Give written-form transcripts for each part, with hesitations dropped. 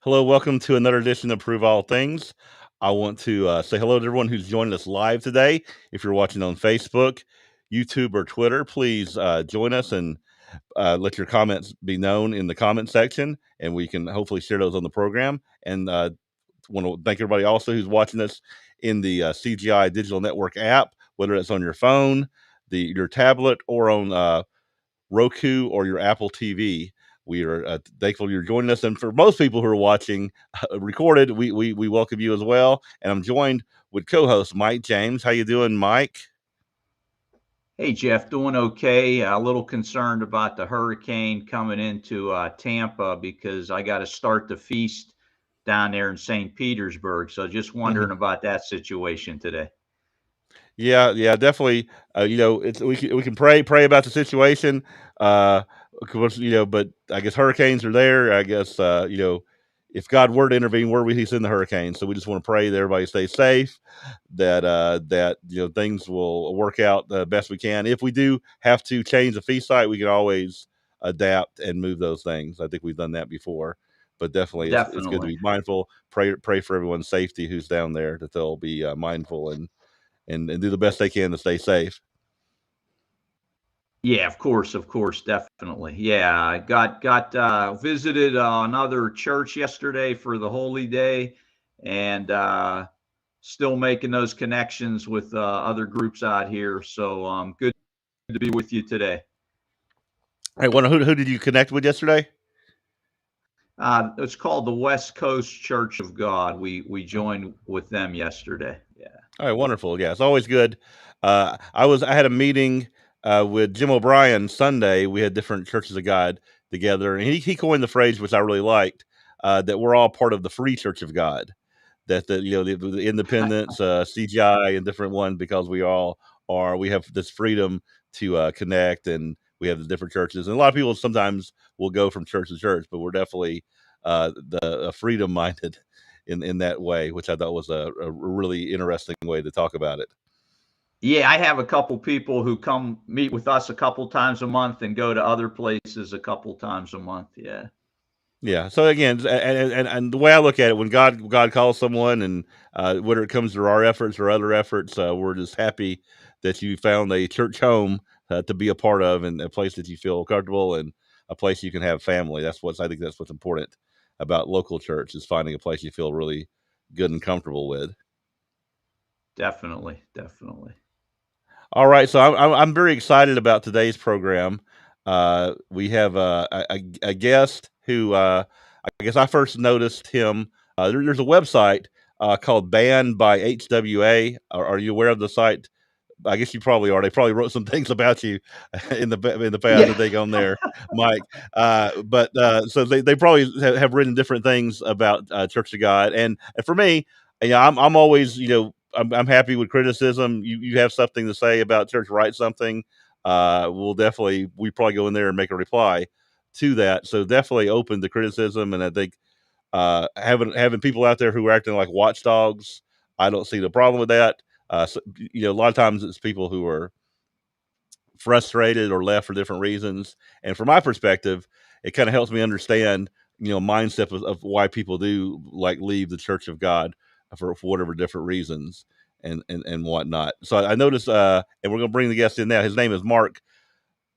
Hello, welcome to another edition of Prove All Things. I want to say hello to everyone who's joining us live today. If you're watching on Facebook, YouTube, or Twitter, please join us and let your comments be known in the comment section, and we can hopefully share those on the program. And want to thank everybody also who's watching us in the CGI Digital Network app, whether it's on your phone, your tablet, or on Roku or your Apple TV. We are thankful you're joining us, and for most people who are watching recorded, we welcome you as well. And I'm joined with co-host Mike James. How you doing, Mike? Hey, Jeff, doing okay. A little concerned about the hurricane coming into Tampa because I got to start the feast down there in St. Petersburg. So just wondering about that situation today. Yeah, definitely. We can pray about the situation. Of course, but I guess hurricanes are there. I guess if God were to intervene, where would He send the hurricane? So we just want to pray that everybody stays safe, that things will work out the best we can. If we do have to change the feast site, we can always adapt and move those things. I think we've done that before. But definitely, it's good to Definitely. be mindful. Pray for everyone's safety who's down there, that they'll be mindful and do the best they can to stay safe. Yeah, of course, definitely. Yeah, I got visited another church yesterday for the Holy Day, and still making those connections with other groups out here. So good to be with you today. Hey, who did you connect with yesterday? It's called the West Coast Church of God. We joined with them yesterday. Yeah. All right, wonderful. Yeah, it's always good. I had a meeting with Jim O'Brien Sunday. We had different churches of God together, and he coined the phrase, which I really liked, that we're all part of the free Church of God. That the independents, CGI, and different ones, because we all are. We have this freedom to connect, and we have the different churches. And a lot of people sometimes will go from church to church, but we're definitely the freedom minded in that way, which I thought was a really interesting way to talk about it. Yeah, I have a couple people who come meet with us a couple times a month and go to other places a couple times a month. Yeah. Yeah. So again, and the way I look at it, when God calls someone, and whether it comes through our efforts or other efforts, we're just happy that you found a church home to be a part of, and a place that you feel comfortable, and a place you can have family. I think that's what's important about local church, is finding a place you feel really good and comfortable with. Definitely. Definitely. All right, so I'm very excited about today's program. We have a guest who I guess I first noticed him. There's a website called Banned by HWA. Are you aware of the site? I guess you probably are. They probably wrote some things about you in the past, I Yeah. think, on there, Mike. But so they probably have written different things about Church of God, and for me, I'm always I'm happy with criticism. You have something to say about church, write something. We probably go in there and make a reply to that. So definitely open to criticism, and I think having people out there who are acting like watchdogs, I don't see the problem with that. A lot of times it's people who are frustrated or left for different reasons, and from my perspective, it kind of helps me understand mindset of why people do like leave the Church of God for whatever different reasons and whatnot. So I noticed, and we're gonna bring the guest in now. His name is Marc.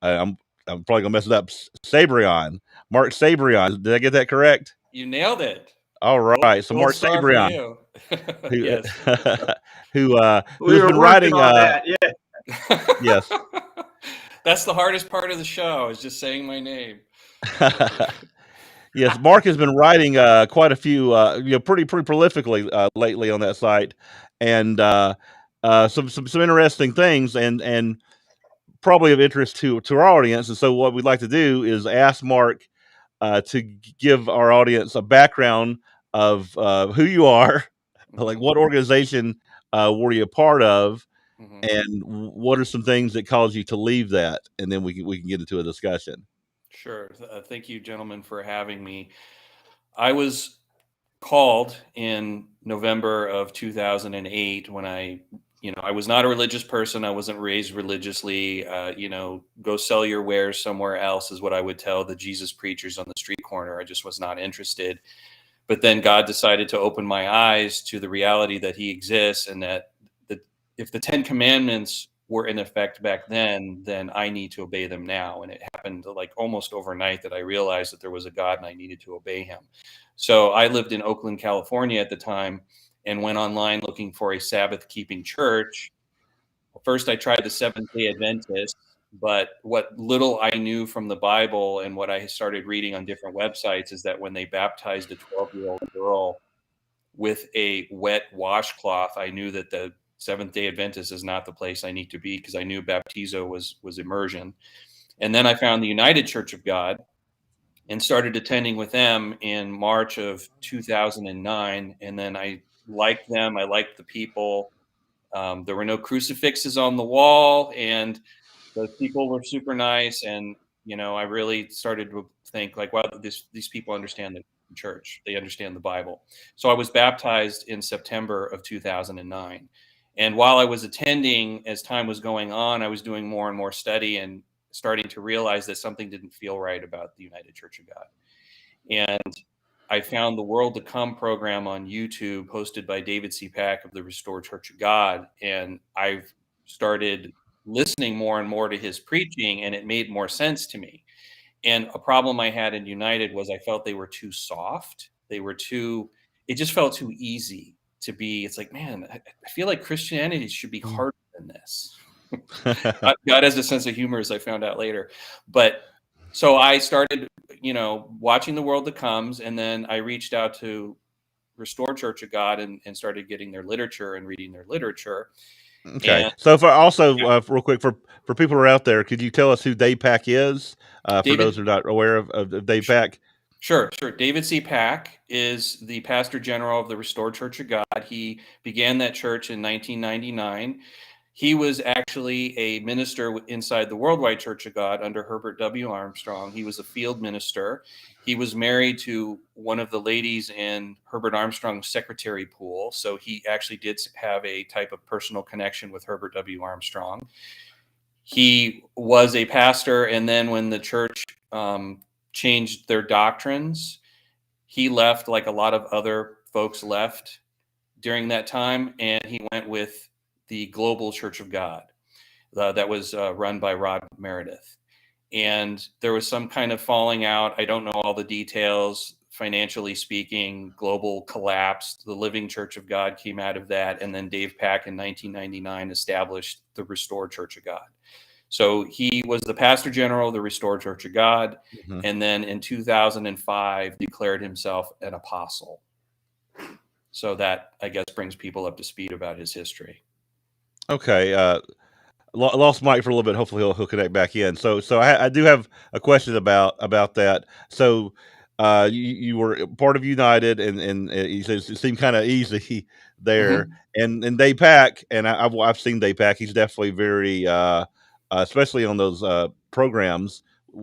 I'm probably gonna mess it up. Cebrian, Marc Cebrian. Did I get that correct? You nailed it. All right. So Gold Marc star for Cebrian, you. who Yes. who We has were been working writing. on that. Yeah. Yes. That's the hardest part of the show, is just saying my name. Yes, Marc has been writing quite a few, pretty prolifically lately on that site, and some interesting things, and probably of interest to our audience. And so, what we'd like to do is ask Marc to give our audience a background of who you are, like what organization were you a part of, Mm-hmm. and what are some things that caused you to leave that, and then we can get into a discussion. Sure. Thank you, gentlemen, for having me. I was called in November of 2008 when I was not a religious person. I wasn't raised religiously. Go sell your wares somewhere else is what I would tell the Jesus preachers on the street corner. I just was not interested. But then God decided to open my eyes to the reality that he exists, and that if the 10 commandments were in effect back then I need to obey them now. And it happened like almost overnight that I realized that there was a God and I needed to obey him. So I lived in Oakland, California at the time, and went online looking for a Sabbath keeping church. First, I tried the Seventh-day Adventist, but what little I knew from the Bible and what I started reading on different websites is that when they baptized a 12-year-old girl with a wet washcloth, I knew that the Seventh-day Adventist is not the place I need to be, because I knew baptizo was immersion. And then I found the United Church of God and started attending with them in March of 2009. And then I liked them. I liked the people. There were no crucifixes on the wall, and the people were super nice. And, I really started to think like, wow, these people understand the church. They understand the Bible. So I was baptized in September of 2009. And while I was attending, as time was going on, I was doing more and more study and starting to realize that something didn't feel right about the United Church of God. And I found the World to Come program on YouTube, hosted by David C. Pack of the Restored Church of God. And I've started listening more and more to his preaching, and it made more sense to me. And a problem I had in United was I felt they were too soft. It just felt too easy to be. It's like, man, I feel like Christianity should be harder than this. God has a sense of humor, as I found out later. But so I started, watching the World That Comes, and then I reached out to Restored Church of God and started getting their literature and reading their literature. Okay. And So for also, real quick, for people who are out there, could you tell us who Dave Pack is? For those who are not aware of Dave Pack. Sure. David C. Pack is the pastor general of the Restored Church of God. He began that church in 1999. He was actually a minister inside the Worldwide Church of God under Herbert W. Armstrong. He was a field minister. He was married to one of the ladies in Herbert Armstrong's secretary pool. So he actually did have a type of personal connection with Herbert W. Armstrong. He was a pastor, and then when the church changed their doctrines, he left like a lot of other folks left during that time, and he went with the Global Church of God that was run by Rod Meredith. And there was some kind of falling out. I don't know all the details. Financially speaking, Global collapsed. The Living Church of God came out of that. And then Dave Pack in 1999 established the Restored Church of God. So he was the pastor general of the Restored Church of God. Mm-hmm. And then in 2005, declared himself an apostle. So that, I guess, brings people up to speed about his history. Okay. Lost Mike for a little bit. Hopefully he'll connect back in. So I do have a question about that. So you were part of United, and he says it seemed kind of easy there. Mm-hmm. And Dave Pack, and I've seen Dave Pack. He's definitely very, especially on those programs,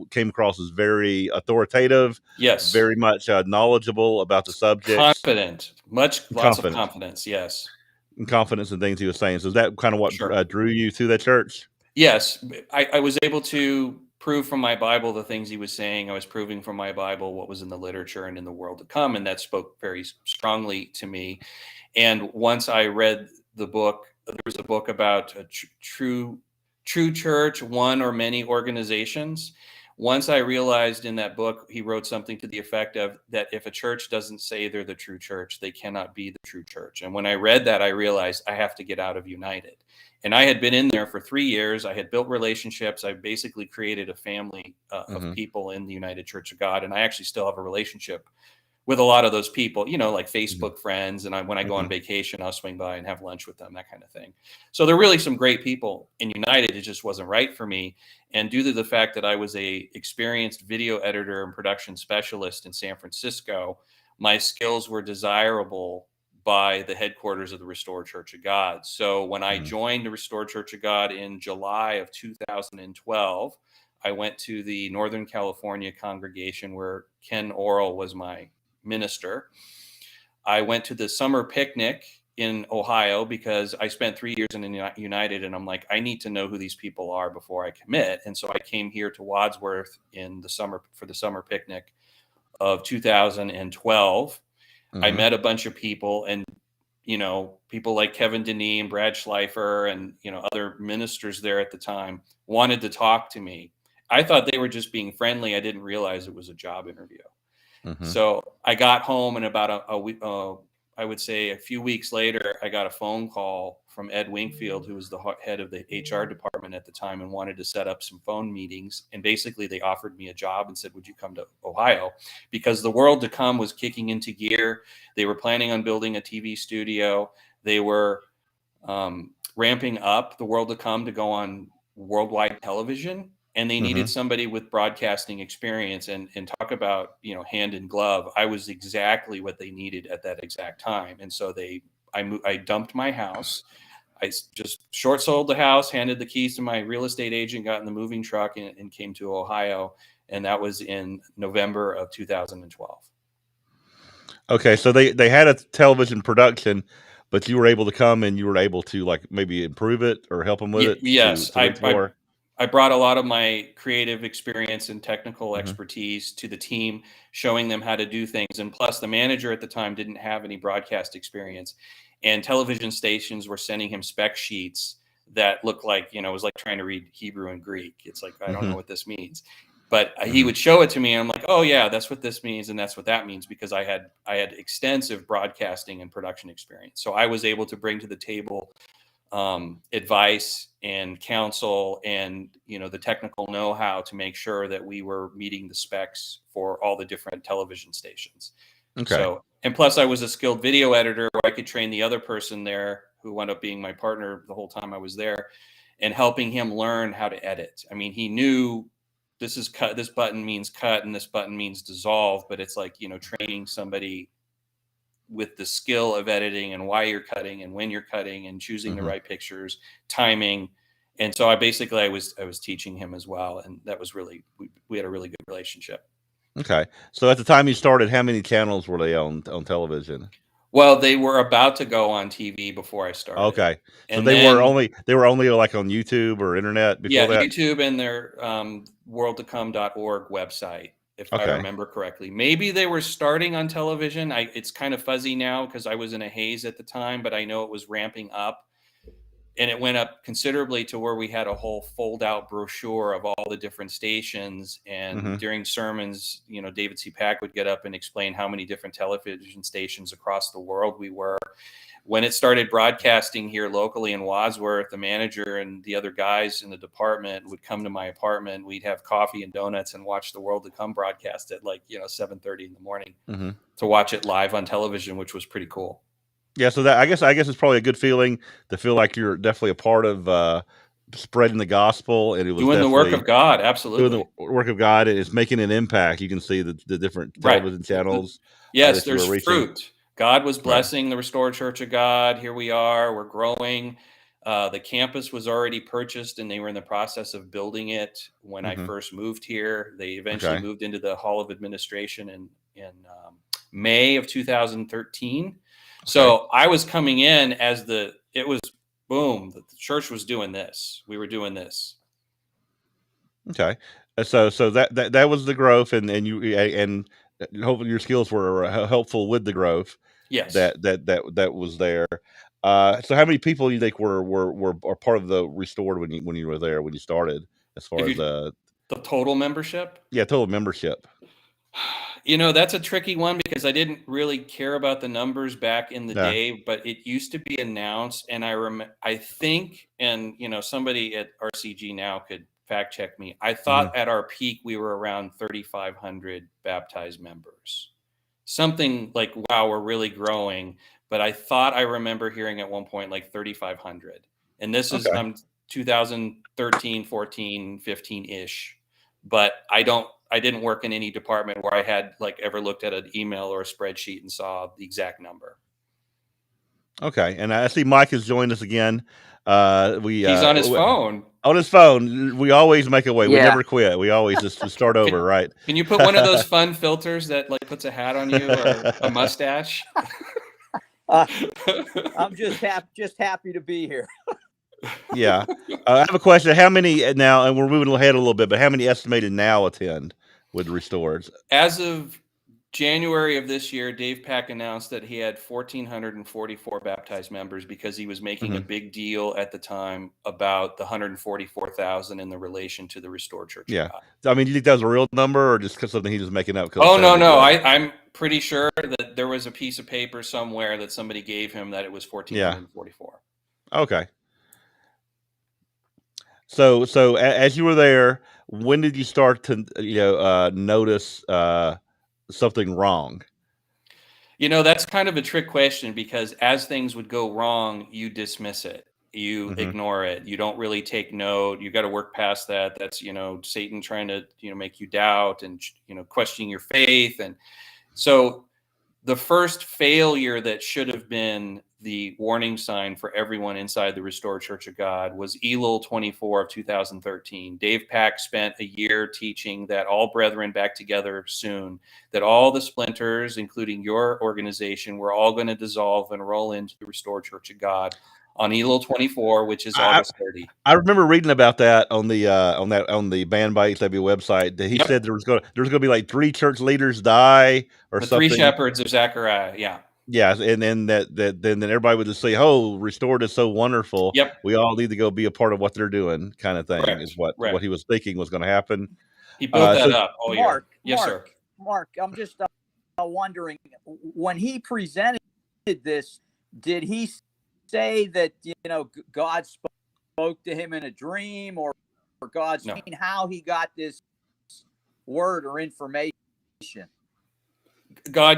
came across as very authoritative. Yes. Very much knowledgeable about the subjects. Confident. Lots of confidence. Yes. And confidence in things he was saying. So is that kind of what Sure. drew you to that church? Yes. I was able to prove from my Bible the things he was saying. I was proving from my Bible what was in the literature and in the world to come. And that spoke very strongly to me. And once I read the book, there was a book about a true church, one or many organizations. Once I realized in that book, he wrote something to the effect of that if a church doesn't say they're the true church, they cannot be the true church. And when I read that, I realized I have to get out of United. And I had been in there for 3 years. I had built relationships. I basically created a family of people in the United Church of God. And I actually still have a relationship with a lot of those people, like Facebook friends. And when I go on vacation, I'll swing by and have lunch with them, that kind of thing. So there are really some great people in United. It just wasn't right for me. And due to the fact that I was a experienced video editor and production specialist in San Francisco, my skills were desirable by the headquarters of the Restored Church of God. So when I joined the Restored Church of God in July of 2012, I went to the Northern California congregation where Ken Orrell was my minister. I went to the summer picnic in Ohio because I spent 3 years in United, and I'm like, I need to know who these people are before I commit. And so I came here to Wadsworth in the summer for the summer picnic of 2012. I Mhm. met a bunch of people, and people like Kevin Deneen and Brad Schleifer and other ministers there at the time wanted to talk to me. I thought they were just being friendly. I didn't realize it was a job interview. Mhm. So I got home, and about a week, I would say a few weeks later, I got a phone call from Ed Wingfield, who was the head of the HR department at the time, and wanted to set up some phone meetings. And basically, they offered me a job and said, "Would you come to Ohio?" Because the world to come was kicking into gear. They were planning on building a TV studio. They were ramping up the world to come to go on worldwide television, and they needed Mhm. somebody with broadcasting experience, and talk about hand in glove. I was exactly what they needed at that exact time. And so I dumped my house. Just short sold the house, handed the keys to my real estate agent, got in the moving truck, and came to Ohio. And that was in November of 2012. Okay, so they had a television production, but you were able to come and you were able to like maybe improve it or help them with it Yes, to reach more. I brought a lot of my creative experience and technical Mhm. expertise to the team, showing them how to do things. And plus, the manager at the time didn't have any broadcast experience, and television stations were sending him spec sheets that looked like it was like trying to read Hebrew and Greek. It's like, I don't know Mhm. what this means. But he Mhm. would show it to me, and I'm like, oh yeah, that's what this means, and that's what that means, because I had extensive broadcasting and production experience. So I was able to bring to the table advice and counsel, and the technical know-how to make sure that we were meeting the specs for all the different television stations. Okay. So, and plus I was a skilled video editor where I could train the other person there, who wound up being my partner the whole time I was there, and helping him learn how to edit. I mean, he knew this is cut, this button means cut, and this button means dissolve, but it's like training somebody with the skill of editing, and why you're cutting and when you're cutting and choosing the Mhm. right pictures, timing. And so I was teaching him as well, and that was really, we had a really good relationship. Okay. So at the time you started, how many channels were they on television? Well, they were about to go on TV before I started. Okay. So And then, they were only like on YouTube or internet before yeah, that? YouTube and their worldtocome.org website, if I Okay. remember correctly. Maybe they were starting on television. It's kind of fuzzy now because I was in a haze at the time, but I know it was ramping up. And it went up considerably to where we had a whole fold out brochure of all the different stations. And Mhm. during sermons, David C. Pack would get up and explain how many different television stations across the world we were. When it started broadcasting here locally in Wadsworth, the manager and the other guys in the department would come to my apartment. We'd have coffee and donuts and watch the World to Come broadcast at 7:30 in the morning, Mhm. to watch it live on television, which was pretty cool. Yeah, so that I guess it's probably a good feeling to feel like you're definitely a part of spreading the gospel, and it was Doing the work definitely of God, doing the absolutely. work of God, and it's making an impact. You can see the different Right. television channels Yes, that you there's were reaching. fruit. God was Right. blessing the Restored Church of God. Here we are. We're growing. The campus was already purchased, and they were in the process of building it when I Mhm. first moved here. They eventually Okay. moved into the Hall of Administration in May of 2013. Okay. So I was coming in as it was boom. The church was doing this. We were doing this. Okay. So that was the growth, and and hopefully your skills were helpful with the growth Yes. that was there. So how many people you think were are part of the restored when you were there when you started, as far If as you The total membership. yeah, total membership? That's a tricky one because I didn't really care about the numbers back in the Yeah. day, but it used to be announced, and I think, and somebody at RCG now could fact check me. I Mhm. thought at our peak we were around 3,500 baptized members. Something like, wow, we're really growing. But I thought I remember hearing at one point like 3,500. And this is Okay. 2013, 14, 15-ish. But I didn't work in any department where I had ever looked at an email or a spreadsheet and saw the exact number. Okay. And I see Mike has joined us again. We He's on his phone. on his phone. We always make a way. We Yeah. never quit. We always just start over, Can, right? can you put one of those fun filters that puts a hat on you or a mustache? Uh, I'm just happy to be here. Yeah. I have a question. How many now, and we're moving ahead a little bit, but how many estimated now attend with the Restoreds? As of January of this year, Dave Pack announced that he had 1,444 baptized members because he was making a big deal at the time about the 144,000 in the relation to the Restored Church of Yeah. God. I mean, do you think that was a real number or just something he was making up? Oh, no. I'm pretty sure that there was a piece of paper somewhere that somebody gave him that it was 1,444. Yeah. Okay. So as you were there, when did you start to notice something wrong? That's kind of a trick question because as things would go wrong, you dismiss it. You ignore it. You don't really take note. You got to work past that. That's, Satan trying to, make you doubt and, questioning your faith. And so the first failure that should have been the warning sign for everyone inside the Restored Church of God was Elul 24 of 2013. Dave Pack spent a year teaching that all brethren back together soon, that all the splinters, including your organization, were all going to dissolve and roll into the Restored Church of God on Elul 24, which is August 30. I remember reading about that on the Banned by HW website. That he said there was going to be like 3 church leaders die or the something. 3 shepherds of Zechariah. Yeah. Yeah, and then then everybody would just say, "Oh, Restored is so wonderful. Yep. We all need to go be a part of what they're doing," kind of thing. Correct. Is what Right. he was thinking was going to happen. He built that up all year. Yes, sir. Mark, I'm just wondering, when he presented this, did he say that God spoke to him in a dream, or God saying how he got this word or information? God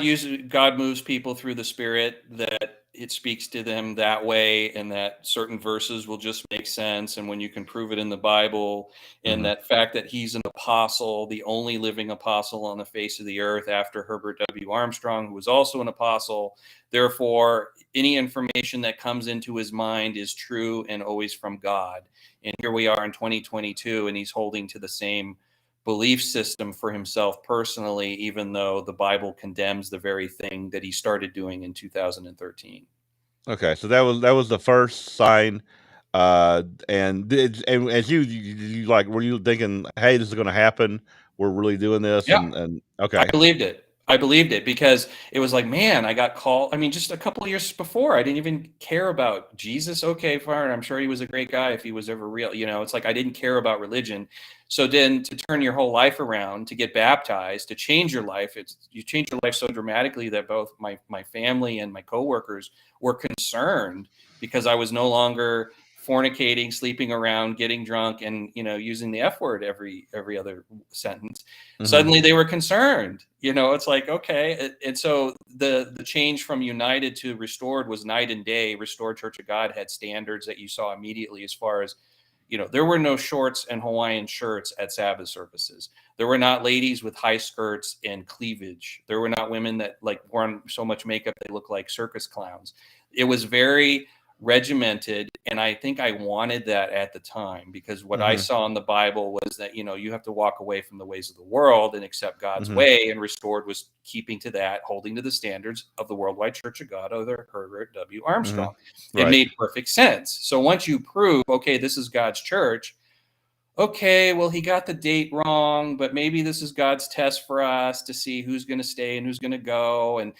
moves people through the Spirit, that it speaks to them that way, and that certain verses will just make sense. And when you can prove it in the Bible, and that fact that he's an apostle, the only living apostle on the face of the earth after Herbert W. Armstrong, who was also an apostle, therefore any information that comes into his mind is true and always from God. And here we are in 2022, and he's holding to the same belief system for himself personally, even though the Bible condemns the very thing that he started doing in 2013. Okay, so that was the first sign, and as you like, were you thinking, "Hey, this is going to happen. We're really doing this," Yeah. and okay, I believed it because it was like, man, I got called. I mean, just a couple of years before, I didn't even care about Jesus. Okay, fine. I'm sure he was a great guy if he was ever real. It's like I didn't care about religion. So then to turn your whole life around, to get baptized, to change your life, you change your life so dramatically that both my family and my coworkers were concerned because I was no longer fornicating, sleeping around, getting drunk, and using the F word every other sentence. Suddenly they were concerned. It's like, okay. And so the change from United to Restored was night and day. Restored Church of God had standards that you saw immediately, as far as there were no shorts and Hawaiian shirts at Sabbath services. There were not ladies with high skirts and cleavage. There were not women that wore on so much makeup they looked like circus clowns. It was very regimented, and I think I wanted that at the time, because what I saw in the Bible was that you have to walk away from the ways of the world and accept God's way, and Restored was keeping to that, holding to the standards of the Worldwide Church of God under Herbert W. Armstrong. It made perfect sense. So once you prove, okay, this is God's church, okay, well, he got the date wrong, but maybe this is God's test for us to see who's going to stay and who's going to go. And,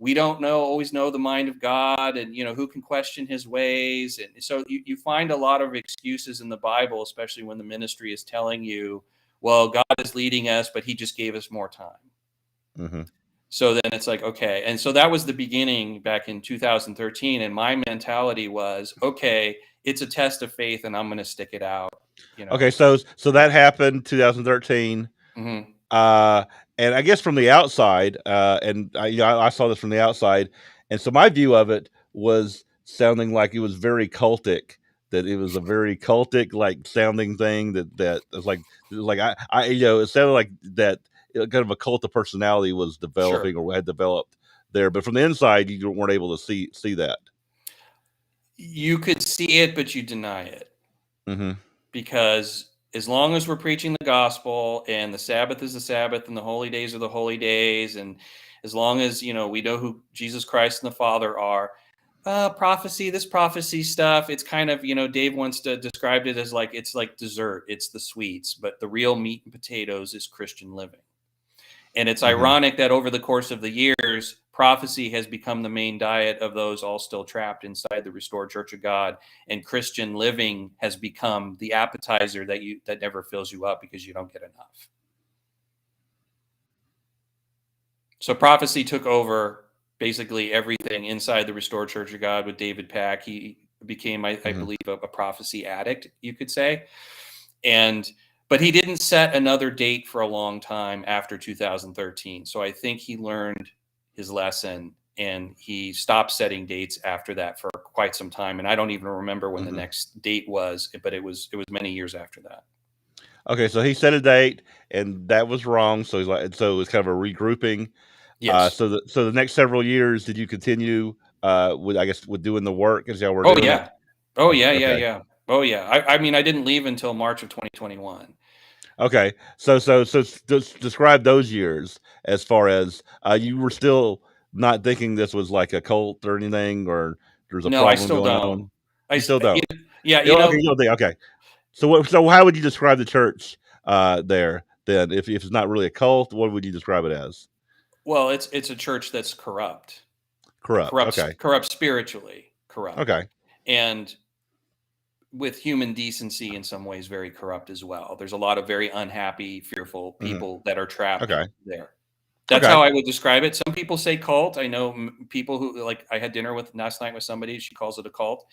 we don't always know the mind of God, and, who can question his ways. And so you find a lot of excuses in the Bible, especially when the ministry is telling you, well, God is leading us, but he just gave us more time. So then it's like, okay. And so that was the beginning back in 2013. And my mentality was, okay, it's a test of faith and I'm going to stick it out. Okay. So that happened 2013. And I guess from the outside, and I saw this from the outside, and so my view of it was sounding like it was very cultic. That it was a very cultic sounding thing. That was like I it sounded like that kind of a cult of personality was developing or had developed there. But from the inside, you weren't able to see that. You could see it, but you deny it. Because as long as we're preaching the gospel, and the Sabbath is the Sabbath, and the holy days are the holy days, and as long as we know who Jesus Christ and the Father are, this prophecy stuff, it's kind of, Dave wants to describe it as it's like dessert. It's the sweets, but the real meat and potatoes is Christian living. And it's Mm-hmm. ironic that over the course of the years, prophecy has become the main diet of those all still trapped inside the restored Church of God, and Christian living has become the appetizer that never fills you up because you don't get enough. So prophecy took over basically everything inside the restored Church of God with David Pack. He became, I believe, a prophecy addict, you could say. But he didn't set another date for a long time after 2013. So I think he learned his lesson, and he stopped setting dates after that for quite some time. And I don't even remember when the next date was, but it was many years after that. Okay, so he set a date, and that was wrong. So he's like, so it was kind of a regrouping. Yes. So the next several years, did you continue with doing the work as y'all were Oh doing yeah. it? Oh yeah, Okay. yeah. Oh yeah. I mean, I didn't leave until March of 2021. Okay. So describe those years as far as you were still not thinking this was like a cult or anything, or there's a No, I problem still going don't. on. You still don't. Yeah, Okay, you don't think. Okay. So how would you describe the church there then? If it's not really a cult, what would you describe it as? well, it's a church that's corrupt. Corrupt. Okay. Corrupt spiritually, corrupt. Okay. And with human decency in some ways very corrupt as well. There's a lot of very unhappy, fearful people that are trapped Okay. there. That's Okay. how I would describe it. Some people say cult. I know people who, like, I had dinner with last night with somebody. She calls it a cult,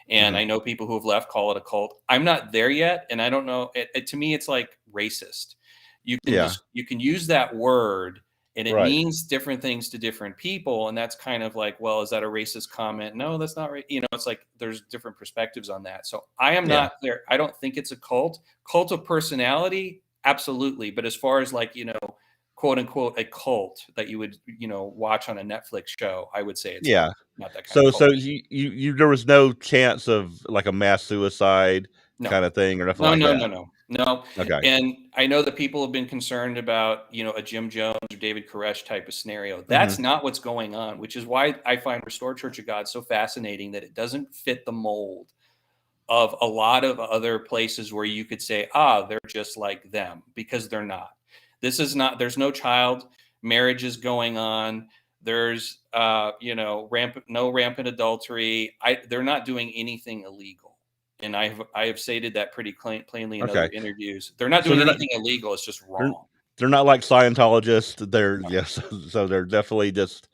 and I know people who have left call it a cult. I'm not there yet, and I don't know. To me, it's like racist. You can Yeah. you can use that word, and it Right. means different things to different people, and that's kind of like, well, is that a racist comment? No, that's not right. You know, it's like there's different perspectives on that. So I am Yeah. not there. I don't think it's a cult. Cult of personality, absolutely. But as far as, like, quote unquote, a cult that you would, watch on a Netflix show, I would say it's Yeah. not that kind of So cult. you there was no chance of like a mass suicide No, kind of thing or nothing no, like no, no, that. no. Okay. And I know that people have been concerned about, a Jim Jones or David Koresh type of scenario. Mm-hmm. That's not what's going on, which is why I find Restored Church of God so fascinating, that it doesn't fit the mold of a lot of other places where you could say, they're just like them, because they're not. This is not, there's no child marriages going on. There's, no rampant adultery. They're not doing anything illegal. And I have stated that pretty plainly in other Okay. interviews. They're not So doing anything illegal. It's just they're wrong. they're not like Scientologists. They're No. so they're definitely just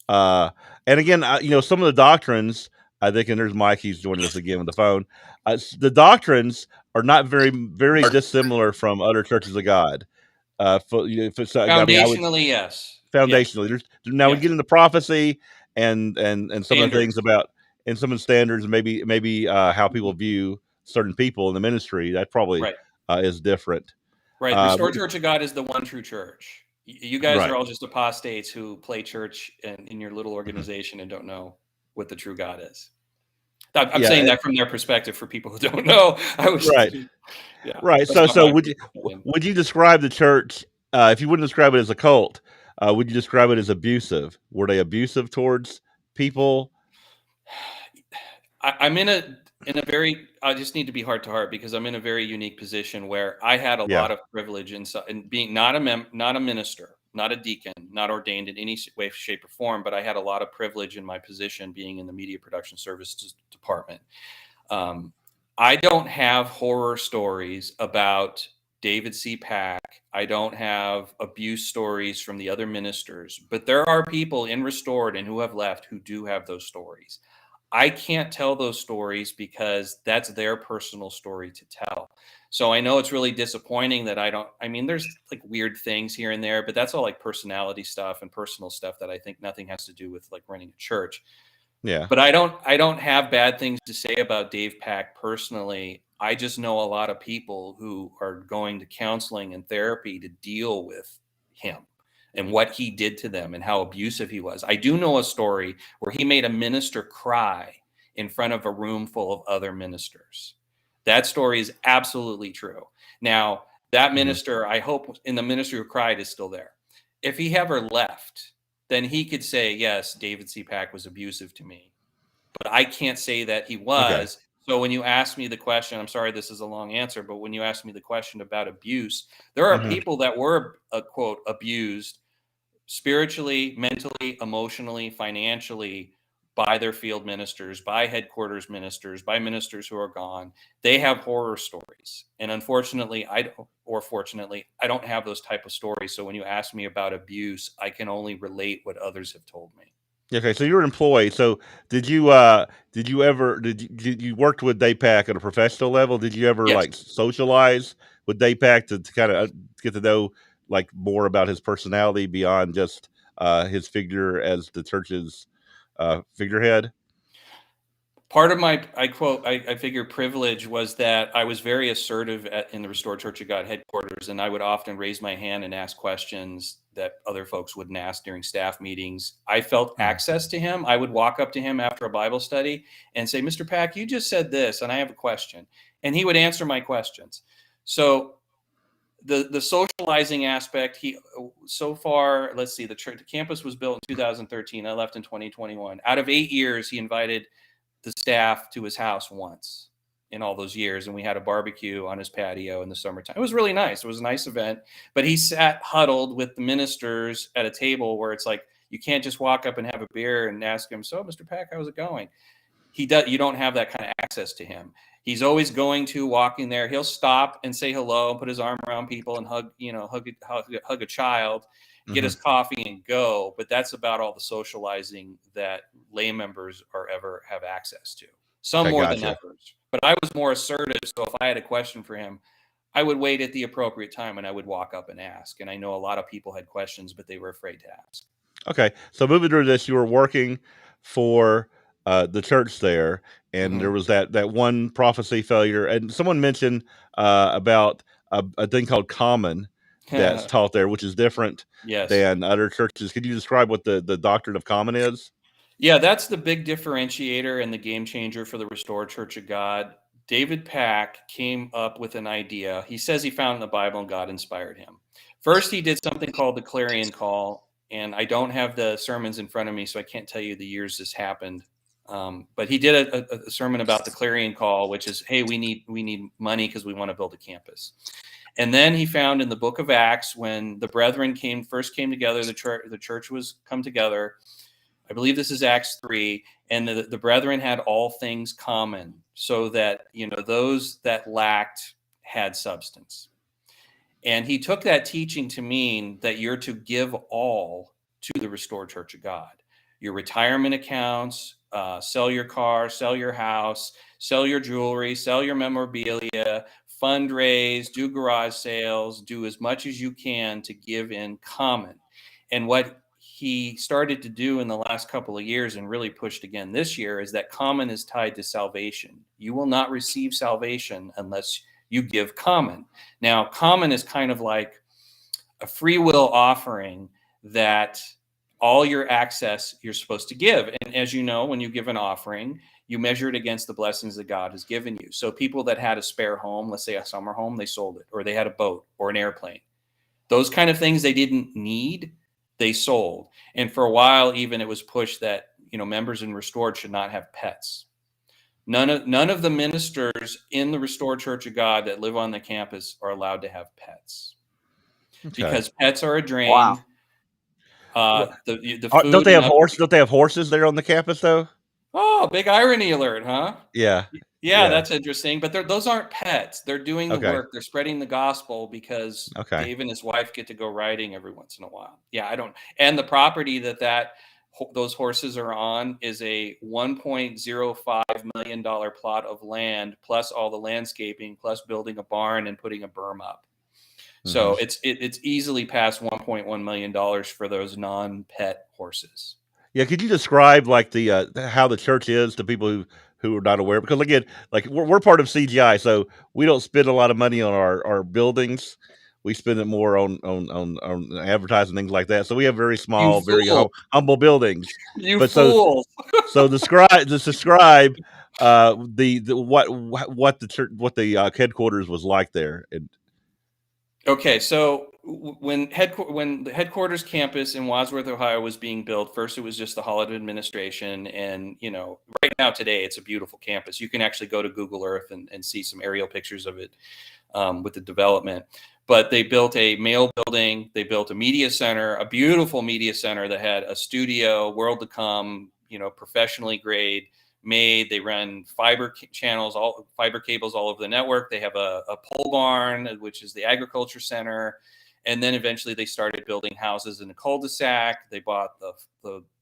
and again, some of the doctrines, I think, and there's Mike, he's joining us again with the phone. The doctrines are not very dissimilar from other churches of God. I mean, I would Foundationally, yes. Yes. foundationally. Now we Yes. get into prophecy and some of the things Standards. about and some of the standards, maybe how people view certain people in the ministry. That probably Right. is different. Right. Restored Church of God is the one true church. You guys Right. are all just apostates who play church in your little organization and don't know what the true God is. I'm saying Yeah. that from their perspective. For people who don't know, Right. Yeah, Right. that's not So my opinion. would you describe the church if you wouldn't describe it as a cult? Would you describe it as abusive? Were they abusive towards people? I'm in a very, I just need to be heart to heart, because I'm in a very unique position where I had a Yeah. lot of privilege in being not a minister, not a deacon, not ordained in any way, shape, or form, but I had a lot of privilege in my position being in the media production services department. I don't have horror stories about David C. Pack. I don't have abuse stories from the other ministers, but there are people in Restored and who have left who do have those stories. I can't tell those stories because that's their personal story to tell. So I know it's really disappointing that I mean, there's like weird things here and there, but that's all like personality stuff and personal stuff that I think nothing has to do with like running a church. Yeah. But I don't have bad things to say about Dave Pack personally. I just know a lot of people who are going to counseling and therapy to deal with him and what he did to them and how abusive he was. I do know a story where he made a minister cry in front of a room full of other ministers. That story is absolutely true. Now, that minister, I hope in the ministry who cried, is still there. If he ever left, then he could say, yes, David C. Pack was abusive to me. But I can't say that he Okay. was. So when you ask me the question, I'm sorry, this is a long answer, but when you ask me the question about abuse, there are people that were, quote, abused spiritually, mentally, emotionally, financially, by their field ministers, by headquarters ministers, by ministers who are gone. They have horror stories. And unfortunately, fortunately, I don't have those type of stories. So when you ask me about abuse, I can only relate what others have told me. Okay, so you're an employee. So did you worked with Daypack at a professional level? Did you ever Yes. like socialize with Daypack to kind of get to know like more about his personality beyond just his figure as the church's figurehead? Part of my, I figure privilege was that I was very assertive in the Restored Church of God headquarters, and I would often raise my hand and ask questions that other folks wouldn't ask during staff meetings. I felt access to him. I would walk up to him after a Bible study and say, Mr. Pack, you just said this, and I have a question. And he would answer my questions. So the socializing aspect, so far, let's see, the campus was built in 2013. I left in 2021. Out of 8 years, he invited the staff to his house once in all those years, and we had a barbecue on his patio in the summertime. It was really nice. It was a nice event, but he sat huddled with the ministers at a table where it's like you can't just walk up and have a beer and ask him, so Mr. Pack, how's it going? You don't have that kind of access to him. He's always walking there. He'll stop and say hello and put his arm around people and hug a child, get his coffee and go. But that's about all the socializing that lay members ever have access to. Some Okay, more than gotcha. others. But I was more assertive. So if I had a question for him, I would wait at the appropriate time and I would walk up and ask. And I know a lot of people had questions, but they were afraid to ask. Okay, so moving through this, you were working for the church there, and there was that one prophecy failure, and someone mentioned about a thing called common that's taught there, which is different Yes. than other churches. Could you describe what the doctrine of common is? Yeah, that's the big differentiator and the game changer for the Restored Church of God. David Pack came up with an idea. He says he found in the Bible and God inspired him. First, he did something called the clarion call, and I don't have the sermons in front of me, so I can't tell you the years this happened. But he did a sermon about the clarion call, which is, hey, we need money because we want to build a campus. And then he found in the book of Acts, when the brethren first came together, the church was come together. I believe this is Acts 3, and the brethren had all things common, so that those that lacked had substance. And he took that teaching to mean that you're to give all to the Restored Church of God. Your retirement accounts, sell your car, sell your house, sell your jewelry, sell your memorabilia, fundraise, do garage sales, do as much as you can to give in common. And what he started to do in the last couple of years and really pushed again this year is that common is tied to salvation. You will not receive salvation unless you give common. Now, common is kind of like a free will offering that all your access you're supposed to give. And as you know, when you give an offering, you measure it against the blessings that God has given you. So people that had a spare home, let's say a summer home, they sold it, or they had a boat or an airplane. Those kind of things they didn't need, they sold. And for a while, even it was pushed that, members in Restored should not have pets. None of the ministers in the Restored Church of God that live on the campus are allowed to have pets, because pets are a drain. Wow. The food. Don't they have horses? Don't they have horses there on the campus though? Oh, big irony alert, huh? Yeah. Yeah, that's interesting. But those aren't pets. They're doing the Okay. work. They're spreading the gospel because Okay. Dave and his wife get to go riding every once in a while. Yeah, I don't. And the property that those horses are on is a $1.05 million plot of land, plus all the landscaping, plus building a barn and putting a berm up. So it's easily past $1.1 million for those non-pet horses. Yeah, could you describe like the how the church is to people who are not aware? Because again, like we're part of CGI, so we don't spend a lot of money on our buildings. We spend it more on advertising, things like that. So we have very small, very humble buildings. But fools. So describe what the church, what the headquarters was like there. Okay, so when the headquarters campus in Wadsworth, Ohio was being built, first it was just the Hall of Administration, and right now today it's a beautiful campus. You can actually go to Google Earth and see some aerial pictures of it with the development. But they built a mail building. They built a media center, a beautiful media center that had a studio, world to come, professionally grade made. They run fiber channels, all fiber cables all over the network. They have a pole barn, which is the agriculture center. And then eventually they started building houses in the cul-de-sac. They bought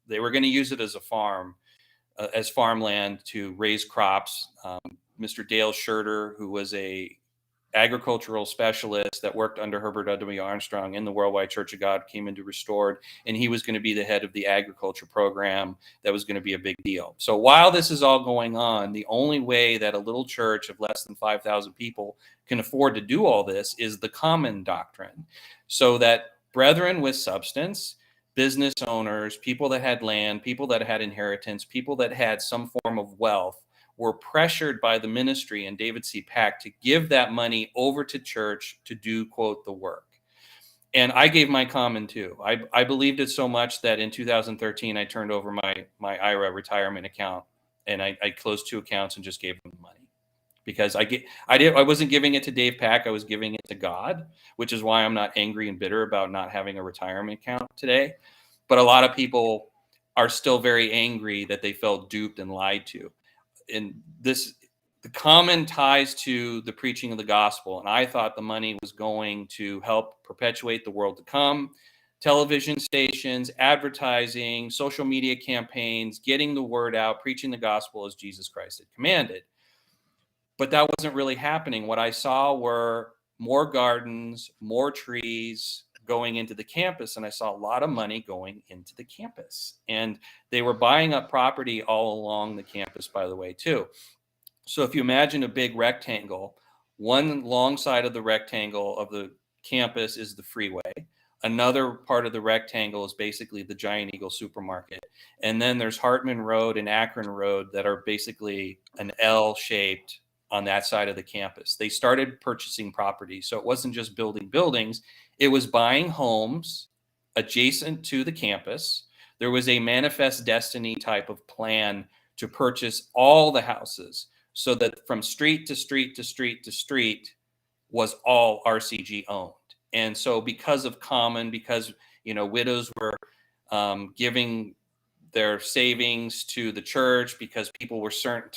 they were going to use it as a farm, as farmland to raise crops. Mr. Dale Schurter, who was a agricultural specialist that worked under Herbert W. Armstrong in the Worldwide Church of God, came into Restored, and he was going to be the head of the agriculture program. That was going to be a big deal. So while this is all going on, the only way that a little church of less than 5,000 people can afford to do all this is the common doctrine, so that brethren with substance, business owners, people that had land, people that had inheritance, people that had some form of wealth, were pressured by the ministry and David C. Pack to give that money over to church to do, quote, the work. And I gave my comment too. I believed it so much that in 2013, I turned over my IRA retirement account, and I closed 2 accounts and just gave them the money, because I wasn't giving it to Dave Pack. I was giving it to God, which is why I'm not angry and bitter about not having a retirement account today. But a lot of people are still very angry that they felt duped and lied to. And the common ties to the preaching of the gospel. And I thought the money was going to help perpetuate the world to come. Television stations, advertising, social media campaigns, getting the word out, preaching the gospel as Jesus Christ had commanded. But that wasn't really happening. What I saw were more gardens, more trees going into the campus. And I saw a lot of money going into the campus. And they were buying up property all along the campus, by the way, too. So if you imagine a big rectangle, one long side of the rectangle of the campus is the freeway. Another part of the rectangle is basically the Giant Eagle supermarket. And then there's Hartman Road and Akron Road that are basically an L-shaped on that side of the campus. They started purchasing property. So it wasn't just building buildings. It was buying homes adjacent to the campus. There was a manifest destiny type of plan to purchase all the houses, so that from street to street to street to street was all RCG owned. And so because of common, because, widows were giving their savings to the church, because people were certain,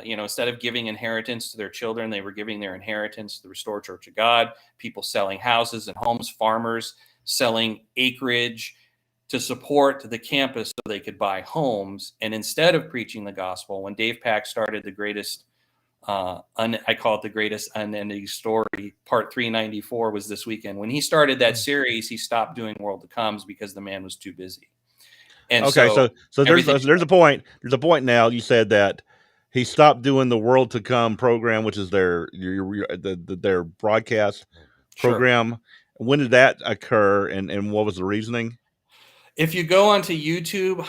instead of giving inheritance to their children, they were giving their inheritance to the Restored Church of God. People selling houses and homes, farmers selling acreage to support the campus so they could buy homes. And instead of preaching the gospel, when Dave Pack started the greatest, I call it the greatest unending story, part 394 was this weekend. When he started that series, he stopped doing World to Comes because the man was too busy. And okay, so there's a point. There's a point now. You said that he stopped doing the World to Come program, which is their broadcast program. Sure. When did that occur, and what was the reasoning? If you go onto YouTube,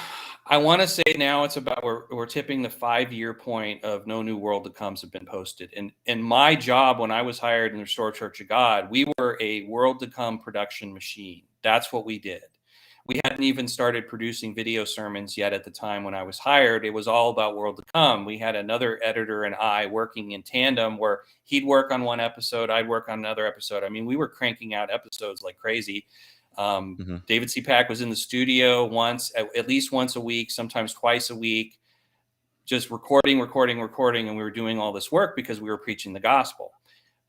I want to say now it's about we're tipping the 5-year point of no new World to Comes have been posted. And my job when I was hired in the Restored Church of God, we were a World to Come production machine. That's what we did. We hadn't even started producing video sermons yet at the time when I was hired. It was all about World to Come. We had another editor and I working in tandem, where he'd work on one episode, I'd work on another episode. I mean, we were cranking out episodes like crazy. David C. Pack was in the studio at least once a week, sometimes twice a week, just recording. And we were doing all this work because we were preaching the gospel.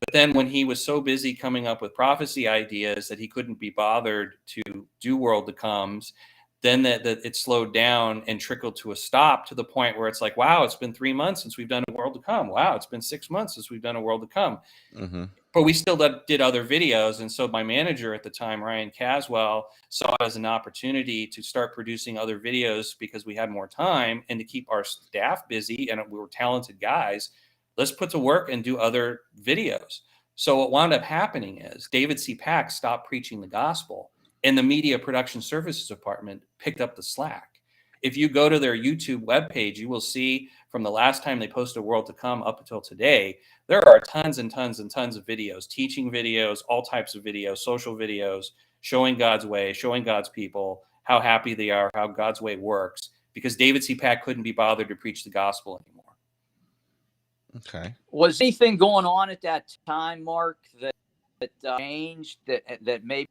But then when he was so busy coming up with prophecy ideas that he couldn't be bothered to do World to Comes, then that it slowed down and trickled to a stop, to the point where it's like, wow, it's been 3 months since we've done a World to Come. Wow, it's been 6 months since we've done a World to Come. Mm-hmm. But we still did other videos. And so my manager at the time, Ryan Caswell, saw it as an opportunity to start producing other videos because we had more time, and to keep our staff busy, and we were talented guys. Let's put to work and do other videos. So what wound up happening is David C. Pack stopped preaching the gospel, and the media production services department picked up the slack. If you go to their YouTube webpage, you will see from the last time they posted World to Come up until today, there are tons and tons and tons of videos, teaching videos, all types of videos, social videos, showing God's way, showing God's people how happy they are, how God's way works, because David C. Pack couldn't be bothered to preach the gospel anymore. Okay. Was anything going on at that time, Mark, changed that maybe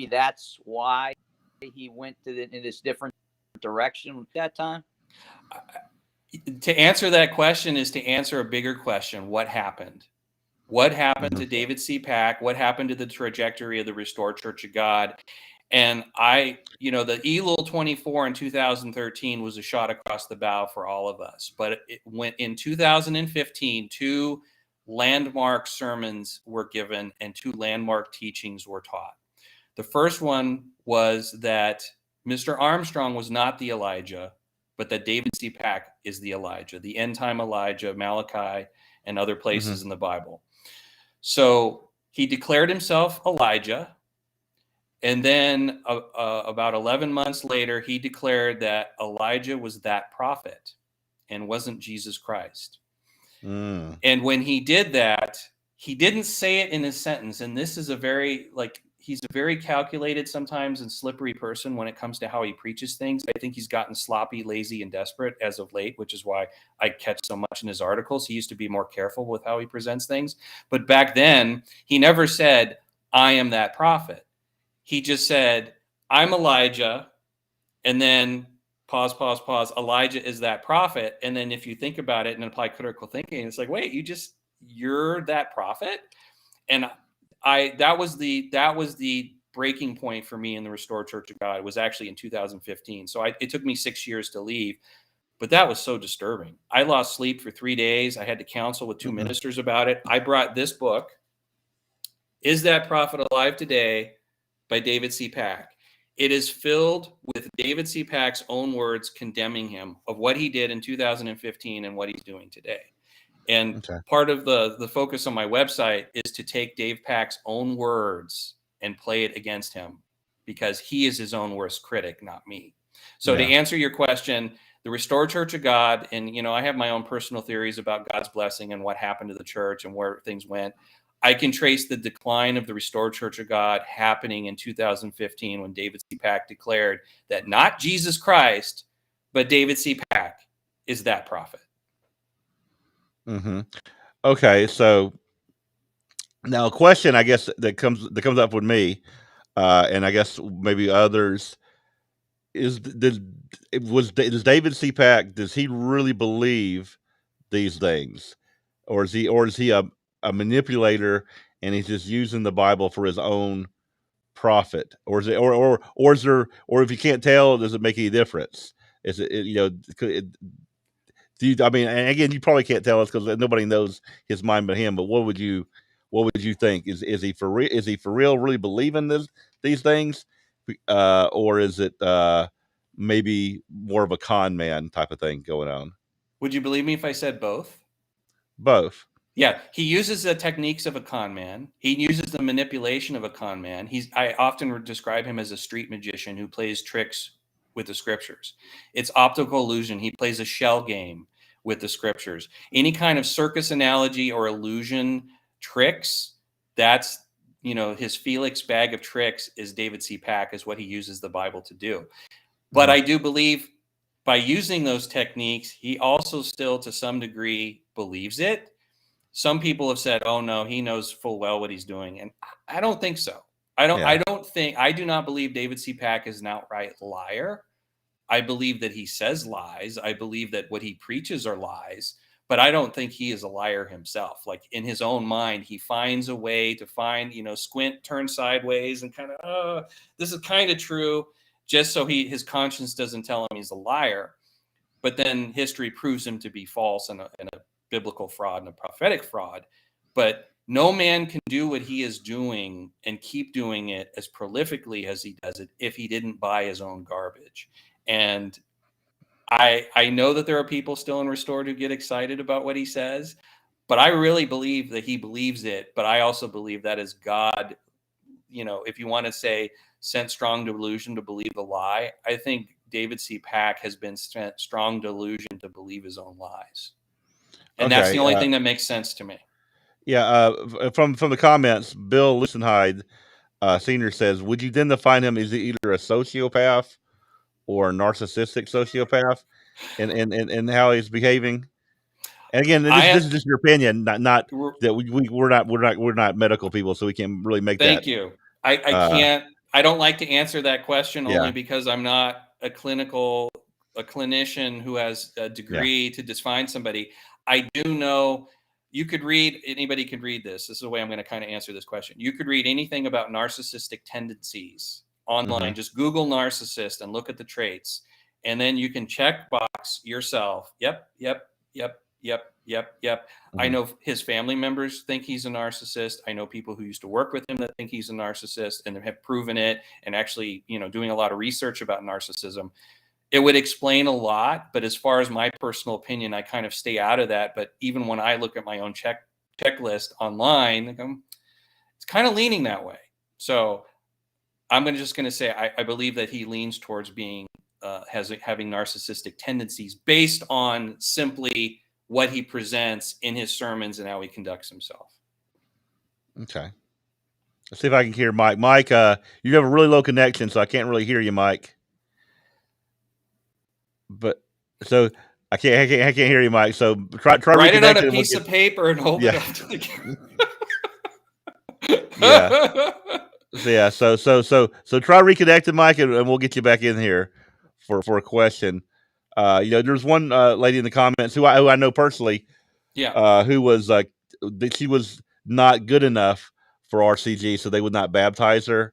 that's why he went in this different direction at that time? To answer that question is to answer a bigger question. What happened? What happened to David C. Pack? What happened to the trajectory of the Restored Church of God? And the Elul 24 in 2013 was a shot across the bow for all of us. But it went in 2015, 2 landmark sermons were given and 2 landmark teachings were taught. The first one was that Mr. Armstrong was not the Elijah, but that David C. Pack is the Elijah, the end time Elijah, Malachi, and other places in the Bible. So he declared himself Elijah. And then about 11 months later, he declared that Elijah was that prophet and wasn't Jesus Christ. And when he did that, he didn't say it in his sentence. And this is he's a very calculated sometimes and slippery person when it comes to how he preaches things. I think he's gotten sloppy, lazy, and desperate as of late, which is why I catch so much in his articles. He used to be more careful with how he presents things. But back then, he never said, I am that prophet. He just said, I'm Elijah, and then pause, Elijah is that prophet. And then if you think about it and apply critical thinking, it's like, wait, you're that prophet? And that was the breaking point for me in the Restored Church of God. It was actually in 2015. So it took me 6 years to leave, but that was so disturbing. I lost sleep for 3 days. I had to counsel with 2 ministers about it. I brought this book, Is That Prophet Alive Today? By David C. Pack. It is filled with David C. Pack's own words condemning him of what he did in 2015 and what he's doing today. And part of the focus on my website is to take Dave Pack's own words and play it against him, because he is his own worst critic, not me. So to answer your question, the Restored Church of God, and I have my own personal theories about God's blessing and what happened to the church and where things went. I can trace the decline of the Restored Church of God happening in 2015 when David C. Pack declared that not Jesus Christ, but David C. Pack is that prophet. Okay, so now a question, I guess, that comes up with me, and I guess maybe others, is does David C. Pack, does he really believe these things, or is he a manipulator and he's just using the Bible for his own profit, or is it, or is there, or if you can't tell, does it make any difference? Is I mean, and again, you probably can't tell us because nobody knows his mind but him. But what would you think? Is he for real? Is he for real? Really believing these things, or is it maybe more of a con man type of thing going on? Would you believe me if I said both? Both. Yeah, he uses the techniques of a con man. He uses the manipulation of a con man. I often describe him as a street magician who plays tricks with the scriptures. It's optical illusion. He plays a shell game with the scriptures. Any kind of circus analogy or illusion tricks, that's, his Felix bag of tricks is David C. Pack, is what he uses the Bible to do. But I do believe by using those techniques, he also still to some degree believes it. Some people have said, oh no, he knows full well what he's doing. And I don't think so. I do not believe David C. Pack is an outright liar. I believe that he says lies. I believe that what he preaches are lies, but I don't think he is a liar himself. Like in his own mind, he finds a way to find, squint, turn sideways and kind of, this is kind of true, just so his conscience doesn't tell him he's a liar. But then history proves him to be false and a biblical fraud and a prophetic fraud. But no man can do what he is doing and keep doing it as prolifically as he does it if he didn't buy his own garbage. And I know that there are people still in Restored who get excited about what he says, but I really believe that he believes it. But I also believe that is God, if you want to say sent strong delusion to believe the lie, I think David C. Pack has been sent strong delusion to believe his own lies. And that's the only thing that makes sense to me. Yeah, from the comments, Bill Lucenhide Senior says, would you then define him as either a sociopath or a narcissistic sociopath and how he's behaving? And again, this is just your opinion, not We're- that we're not medical people, so we can't really make that. Thank you. I can't. I don't like to answer that question Yeah. only because I'm not a clinician who has a degree to define somebody. I do know anybody could read this. This is the way I'm going to kind of answer this question. You could read anything about narcissistic tendencies online. Just Google narcissist and look at the traits. And then you can check box yourself. Yep. I know his family members think he's a narcissist. I know people who used to work with him that think he's a narcissist and have proven it, and actually, doing a lot of research about narcissism. It would explain a lot, but as far as my personal opinion, I kind of stay out of that. But even when I look at my own checklist online, it's kind of leaning that way. So I'm just going to say I believe that he leans towards being having narcissistic tendencies based on simply what he presents in his sermons and how he conducts himself. Okay. Let's see if I can hear Mike. Mike, you have a really low connection, so I can't really hear you, Mike. But so I can't hear you, Mike. So try write it on a piece of paper and hold it up to the camera. So try reconnecting, Mike, and we'll get you back in here for a question. There's one lady in the comments who I know personally, who was like that she was not good enough for RCG, so they would not baptize her,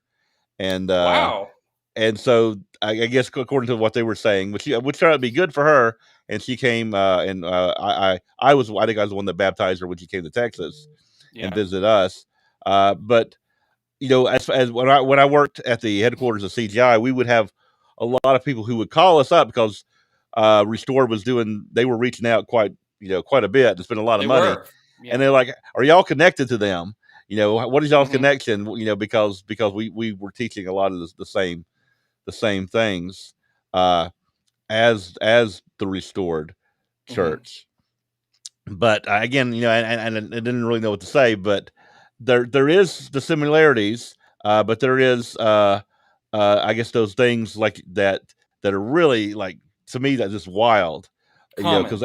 and wow. And so I guess according to what they were saying, which turned out to be good for her, and she came I think I was the one that baptized her when she came to Texas and visited us. But as when I worked at the headquarters of CGI, we would have a lot of people who would call us up because Restored they were reaching out quite a bit to spend a lot of money. And they're like, are y'all connected to them? What is y'all's connection? Because we were teaching a lot of the same things as the Restored Church. But again, and I didn't really know what to say, but there is the similarities, but there is I guess those things like that are really, like, to me, that's just wild. Because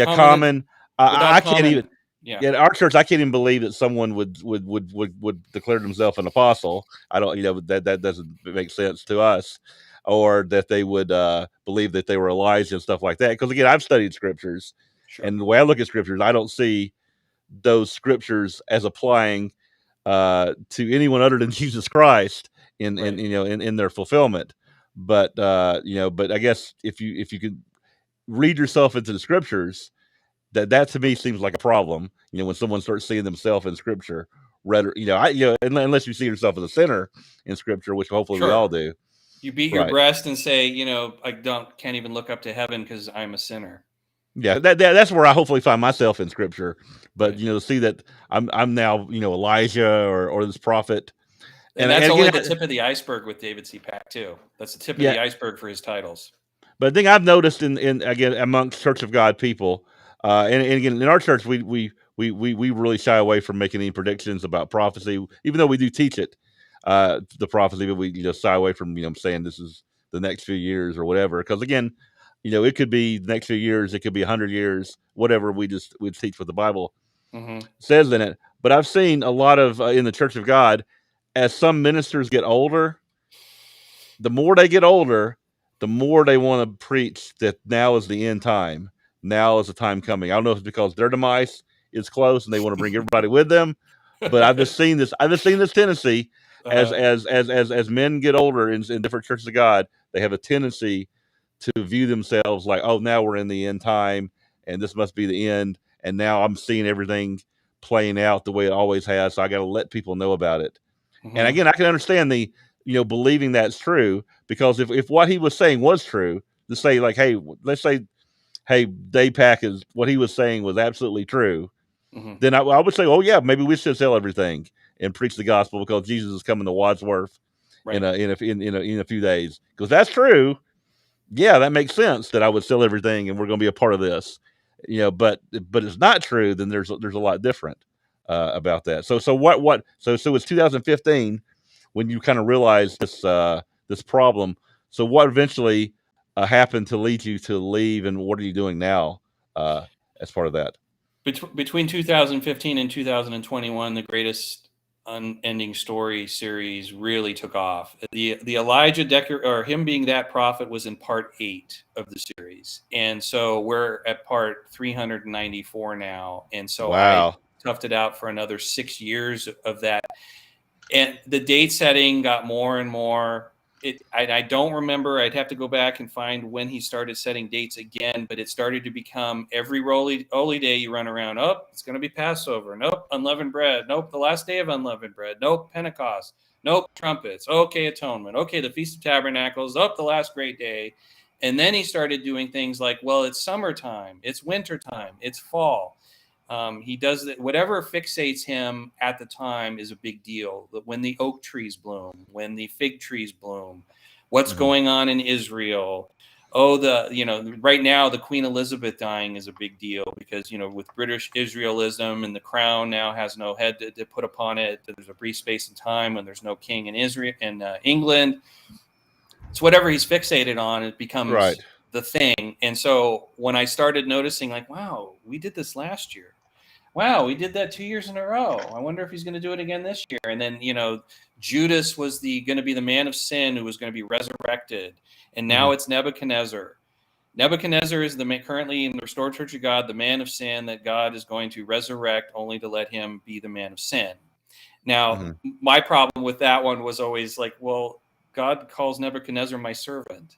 common. I can't even. Yeah, in our church, I can't even believe that someone would declare themselves an apostle. I don't, that doesn't make sense to us, or that they would believe that they were Elijah and stuff like that. Because again, I've studied scriptures, and the way I look at scriptures, I don't see those scriptures as applying to anyone other than Jesus Christ in their fulfillment. But but I guess if you could read yourself into the scriptures, that to me seems like a problem. When someone starts seeing themselves in scripture, unless you see yourself as a sinner in scripture, which hopefully we all do. You beat your breast and say, I can't even look up to heaven because I'm a sinner. Yeah, that's where I hopefully find myself in scripture. But to see that I'm now Elijah or this prophet, and that's only the tip of the iceberg with David C. Pack too. That's the tip of the iceberg for his titles. But the thing I've noticed in again amongst Church of God people, and again in our church we really shy away from making any predictions about prophecy, even though we do teach it, the prophecy, but we shy away from saying this is the next few years or whatever, because again, it could be the next few years, it could be 100 years, whatever. We teach what the Bible says in it. But I've seen a lot of in the Church of God, as some ministers get older, the more they get older, the more they want to preach that now is the end time. Now is the time coming. I don't know if it's because their demise is close and they want to bring everybody with them, but I've just seen this tendency as men get older in different churches of God, they have a tendency to view themselves like, oh, now we're in the end time and this must be the end. And now I'm seeing everything playing out the way it always has. So I got to let people know about it. And again, I can understand the, believing that's true, because if what he was saying was true, to say like, hey, let's say, hey, Dave Pack is what he was saying was absolutely true, then I would say, oh yeah, maybe we should sell everything and preach the gospel because Jesus is coming to Wadsworth in a few days. Because that's true. Yeah, that makes sense that I would sell everything and we're going to be a part of this. But it's not true. Then there's a lot different about that. So it's 2015 when you kind of realize this problem. So what eventually happened to lead you to leave, and what are you doing now? as part of that? Between 2015 and 2021, the greatest unending story series really took off. The Elijah or him being that prophet was in part 8 of the series, and so we're at part 394 now. And so I Wow. toughed it out for another 6 years of that, and the date setting got more and more. I don't remember. I'd have to go back and find when he started setting dates again, but it started to become every holy day you run around. Oh, it's going to be Passover. Nope, unleavened bread. Nope, the last day of unleavened bread. Nope, Pentecost. Nope, trumpets. Okay, atonement. Okay, the Feast of Tabernacles. Oh, the last great day. And then he started doing things like, well, it's summertime, it's wintertime, it's fall. He does that. Whatever fixates him at the time is a big deal. When the oak trees bloom, when the fig trees bloom, what's going on in Israel. Oh, right now the Queen Elizabeth dying is a big deal because, with British Israelism, and the crown now has no head to put upon it. There's a brief space in time when there's no king in Israel and England. It's whatever he's fixated on, it becomes Right. the thing. And so when I started noticing, like, wow, we did this last year. Wow, we did that 2 years in a row. I wonder if he's going to do it again this year. And then, Judas was going to be the man of sin who was going to be resurrected. And now it's Nebuchadnezzar. Nebuchadnezzar is currently in the Restored Church of God, the man of sin that God is going to resurrect only to let him be the man of sin. Now, my problem with that one was always like, well, God calls Nebuchadnezzar my servant.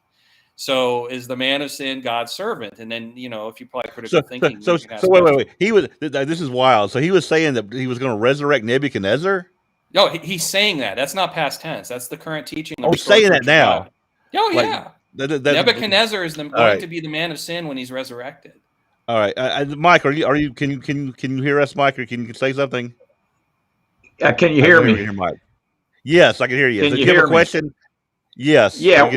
So is the man of sin God's servant? And then, if you apply critical thinking, so wait. He was. This is wild. So he was saying that he was going to resurrect Nebuchadnezzar. No, he's saying that. That's not past tense. That's the current teaching. Oh, he's saying that now. Oh, yeah. Nebuchadnezzar is going to be the man of sin when he's resurrected. All right, Mike, are you? Can you hear us, Mike, or can you say something? Can you hear me? Mike. Yes, I can hear you. Can do you you have hear a question? Me? Yes. Yeah.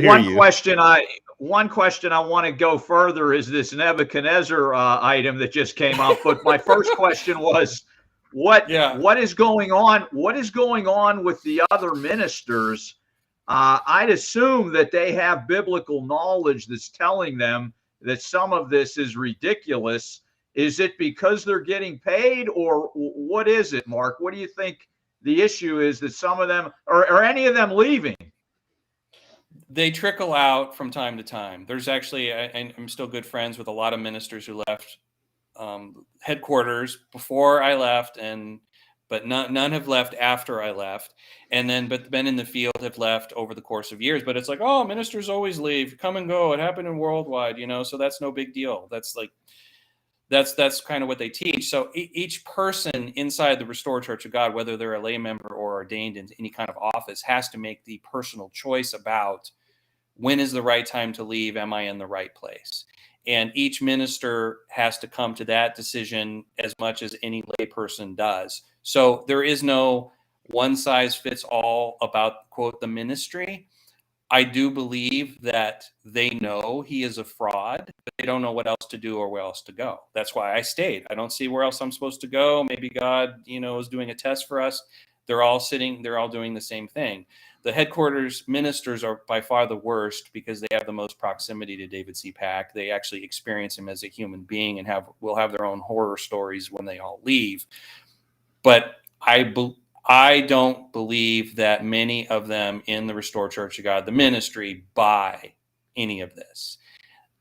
One question I want to go further is this Nebuchadnezzar item that just came up. But my first question was, what is going on? What is going on with the other ministers? I'd assume that they have biblical knowledge that's telling them that some of this is ridiculous. Is it because they're getting paid, or what is it, Mark? What do you think the issue is that some of them, or any of them leaving? They trickle out from time to time. There's actually, I'm still good friends with a lot of ministers who left headquarters before I left, but none have left after I left. And then, but men in the field have left over the course of years. But it's like, oh, ministers always leave, come and go. It happened in worldwide, so that's no big deal. That's kind of what they teach. So each person inside the Restored Church of God, whether they're a lay member or ordained in any kind of office, has to make the personal choice about when is the right time to leave. Am I in the right place? And each minister has to come to that decision as much as any lay person does. So there is no one size fits all about, quote, the ministry. I do believe that they know he is a fraud, but they don't know what else to do or where else to go. That's why I stayed. I don't see where else I'm supposed to go. Maybe God, is doing a test for us. They're all doing the same thing. The headquarters ministers are by far the worst because they have the most proximity to David C. Pack. They actually experience him as a human being and will have their own horror stories when they all leave. But I don't believe that many of them in the Restored Church of God, the ministry, buy any of this.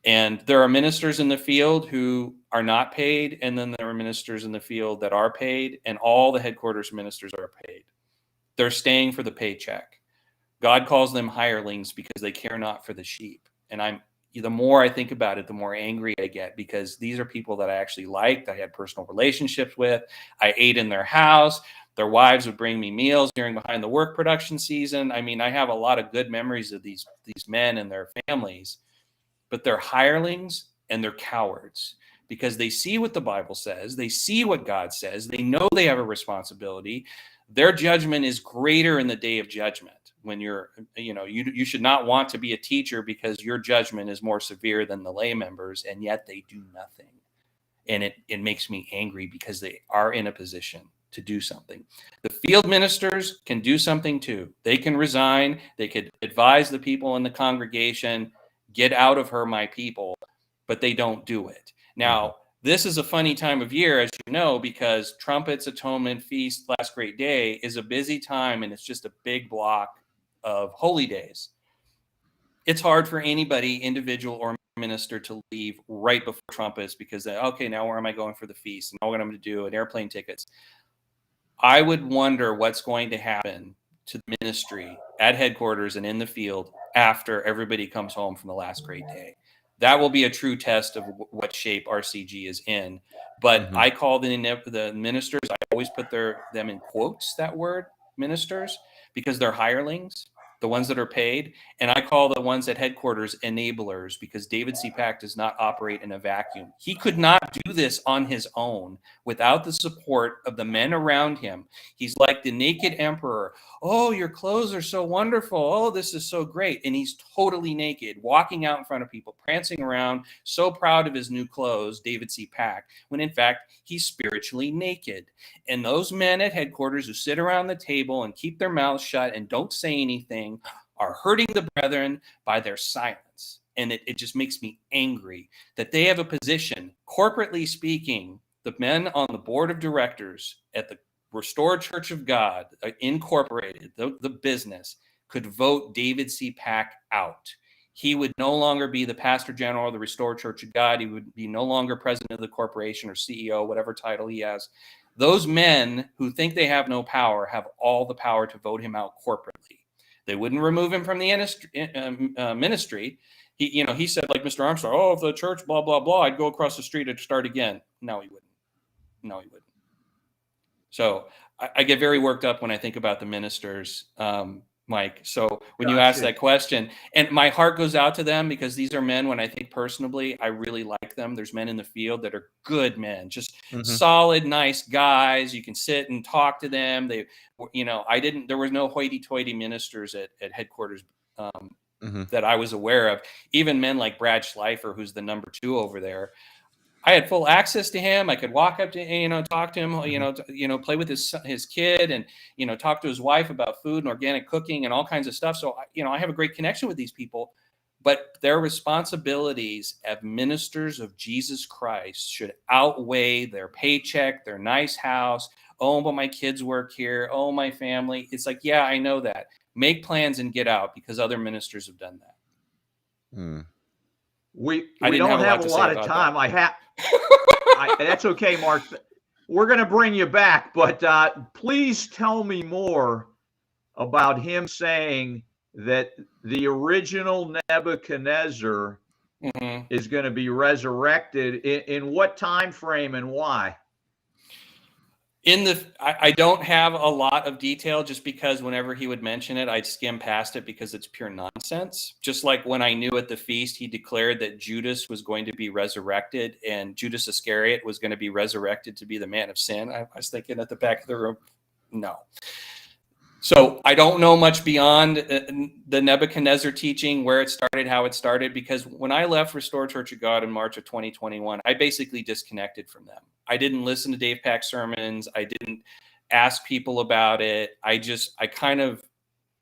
And there are ministers in the field who are not paid, and then there are ministers in the field that are paid, and all the headquarters ministers are paid. They're staying for the paycheck. God calls them hirelings because they care not for the sheep. And the more I think about it, the more angry I get, because these are people that I actually liked. I had personal relationships with. I ate in their house. Their wives would bring me meals during behind the work production season. I mean, I have a lot of good memories of these men and their families, but they're hirelings and they're cowards because they see what the Bible says. They see what God says. They know they have a responsibility. Their judgment is greater in the day of judgment. When you should not want to be a teacher because your judgment is more severe than the lay members, and yet they do nothing. And it makes me angry because they are in a position to do something. The field ministers can do something too. They can resign. They could advise the people in the congregation, get out of her, my people, but they don't do it. Now, This is a funny time of year, as you know, because trumpets, atonement, feast, last great day is a busy time, and it's just a big block of holy days. It's hard for anybody, individual or minister, to leave right before trumpets because, okay, now where am I going for the feast? Now what I'm going to do, and airplane tickets. I would wonder what's going to happen to the ministry at headquarters and in the field after everybody comes home from the last great day. That will be a true test of what shape RCG is in. But I call the ministers, I always put them in quotes, that word, ministers, because they're hirelings, the ones that are paid. And I call the ones at headquarters enablers, because David C. Pack does not operate in a vacuum. He could not do this on his own without the support of the men around him. He's like the naked emperor. Oh, your clothes are so wonderful. Oh, this is so great. And he's totally naked, walking out in front of people, prancing around, so proud of his new clothes, David C. Pack, when in fact, he's spiritually naked. And those men at headquarters who sit around the table and keep their mouths shut and don't say anything are hurting the brethren by their silence. And it just makes me angry that they have a position, corporately speaking, the men on the board of directors at the Restored Church of God, Incorporated, the business, could vote David C. Pack out. He would no longer be the pastor general of the Restored Church of God. He would be no longer president of the corporation or CEO, whatever title he has. Those men who think they have no power have all the power to vote him out corporately. They wouldn't remove him from the ministry. He said, like Mr. Armstrong, oh, if the church, blah, blah, blah, I'd go across the street and start again. No, he wouldn't. No, he wouldn't. So I get very worked up when I think about the ministers, Mike. So when you ask that question, and my heart goes out to them, because these are men, when I think personally, I really like them. There's men in the field that are good men, just solid, nice guys. You can sit and talk to them. There was no hoity-toity ministers at headquarters that I was aware of. Even men like Brad Schleifer, who's the number 2 over there. I had full access to him. I could walk up to, talk to him, play with his kid, and, talk to his wife about food and organic cooking and all kinds of stuff. So, I have a great connection with these people, but their responsibilities as ministers of Jesus Christ should outweigh their paycheck, their nice house. Oh, but my kids work here. Oh, my family. It's like, yeah, I know that. Make plans and get out, because other ministers have done that. We don't have a lot of time. That's okay, Mark. We're going to bring you back, but please tell me more about him saying that the original Nebuchadnezzar is going to be resurrected. In what time frame and why? I don't have a lot of detail, just because whenever he would mention it, I'd skim past it because it's pure nonsense. Just like when I knew at the feast, he declared that Judas was going to be resurrected, and Judas Iscariot was going to be resurrected to be the man of sin. I was thinking at the back of the room, no. So I don't know much beyond the Nebuchadnezzar teaching, where it started, how it started, because when I left Restored Church of God in March of 2021, I basically disconnected from them. I didn't listen to Dave Pack's sermons. I didn't ask people about it. I kind of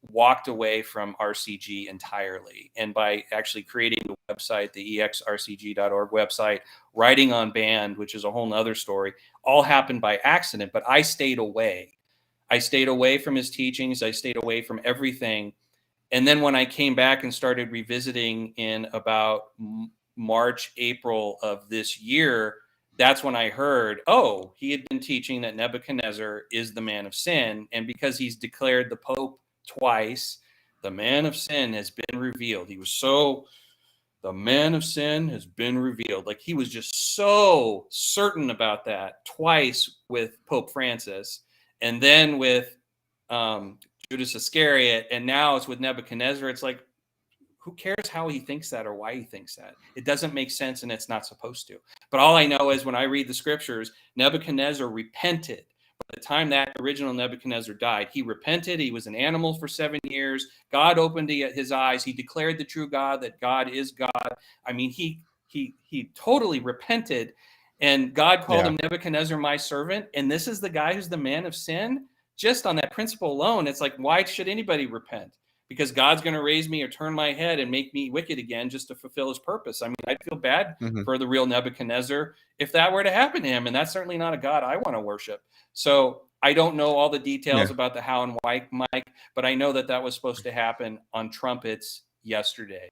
walked away from RCG entirely. And by actually creating the website, the exrcg.org website, writing on band, which is a whole nother story, all happened by accident, but I stayed away. I stayed away from his teachings. I stayed away from everything. And then when I came back and started revisiting in about March, April of this year, that's when I heard, oh, he had been teaching that Nebuchadnezzar is the man of sin. And because he's declared the Pope twice, the man of sin has been revealed. The man of sin has been revealed. Like, he was just so certain about that twice with Pope Francis. And then with Judas Iscariot, and now it's with Nebuchadnezzar. It's like, who cares how he thinks that or why he thinks that? It doesn't make sense, and it's not supposed to. But all I know is when I read the scriptures, Nebuchadnezzar repented. By the time that original Nebuchadnezzar died, he repented. He was an animal for 7 years. God opened his eyes. He declared the true God, that God is God. I mean, he totally repented. And God called him Nebuchadnezzar, my servant. And this is the guy who's the man of sin. Just on that principle alone, it's like, why should anybody repent? because God's going to raise me or turn my head and make me wicked again just to fulfill his purpose. I mean, I'd feel bad for the real Nebuchadnezzar if that were to happen to him. And that's certainly not a God I want to worship. So I don't know all the details about the how and why, Mike, but I know that that was supposed to happen on trumpets yesterday.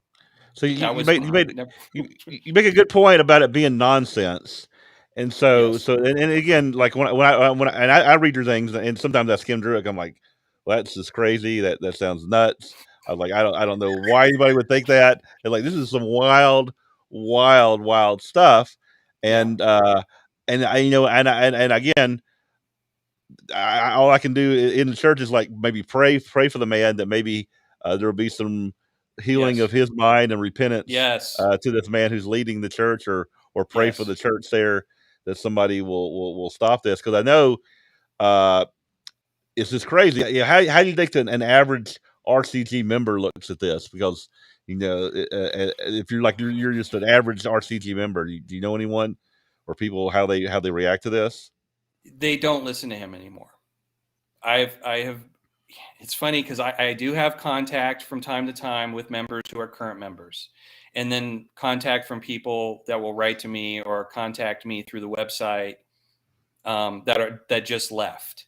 So you make a good point about it being nonsense. And so, and again, like when I read your things, and sometimes I skim through it, I'm like, well, that's just crazy. That sounds nuts. I was like, I don't know why anybody would think that. And like, this is some wild stuff. And and I, and again, all I can do in the church is like maybe pray for the man that maybe there will be some healing of his mind and repentance to this man who's leading the church, or pray for the church there that somebody will stop this, because I know it's just crazy. How do you think that an average RCG member looks at this? Because if you're just an average RCG member, do you know anyone or people how they react to this? They don't listen to him anymore. I have. It's funny because I do have contact from time to time with members who are current members, and then contact from people that will write to me or contact me through the website that just left.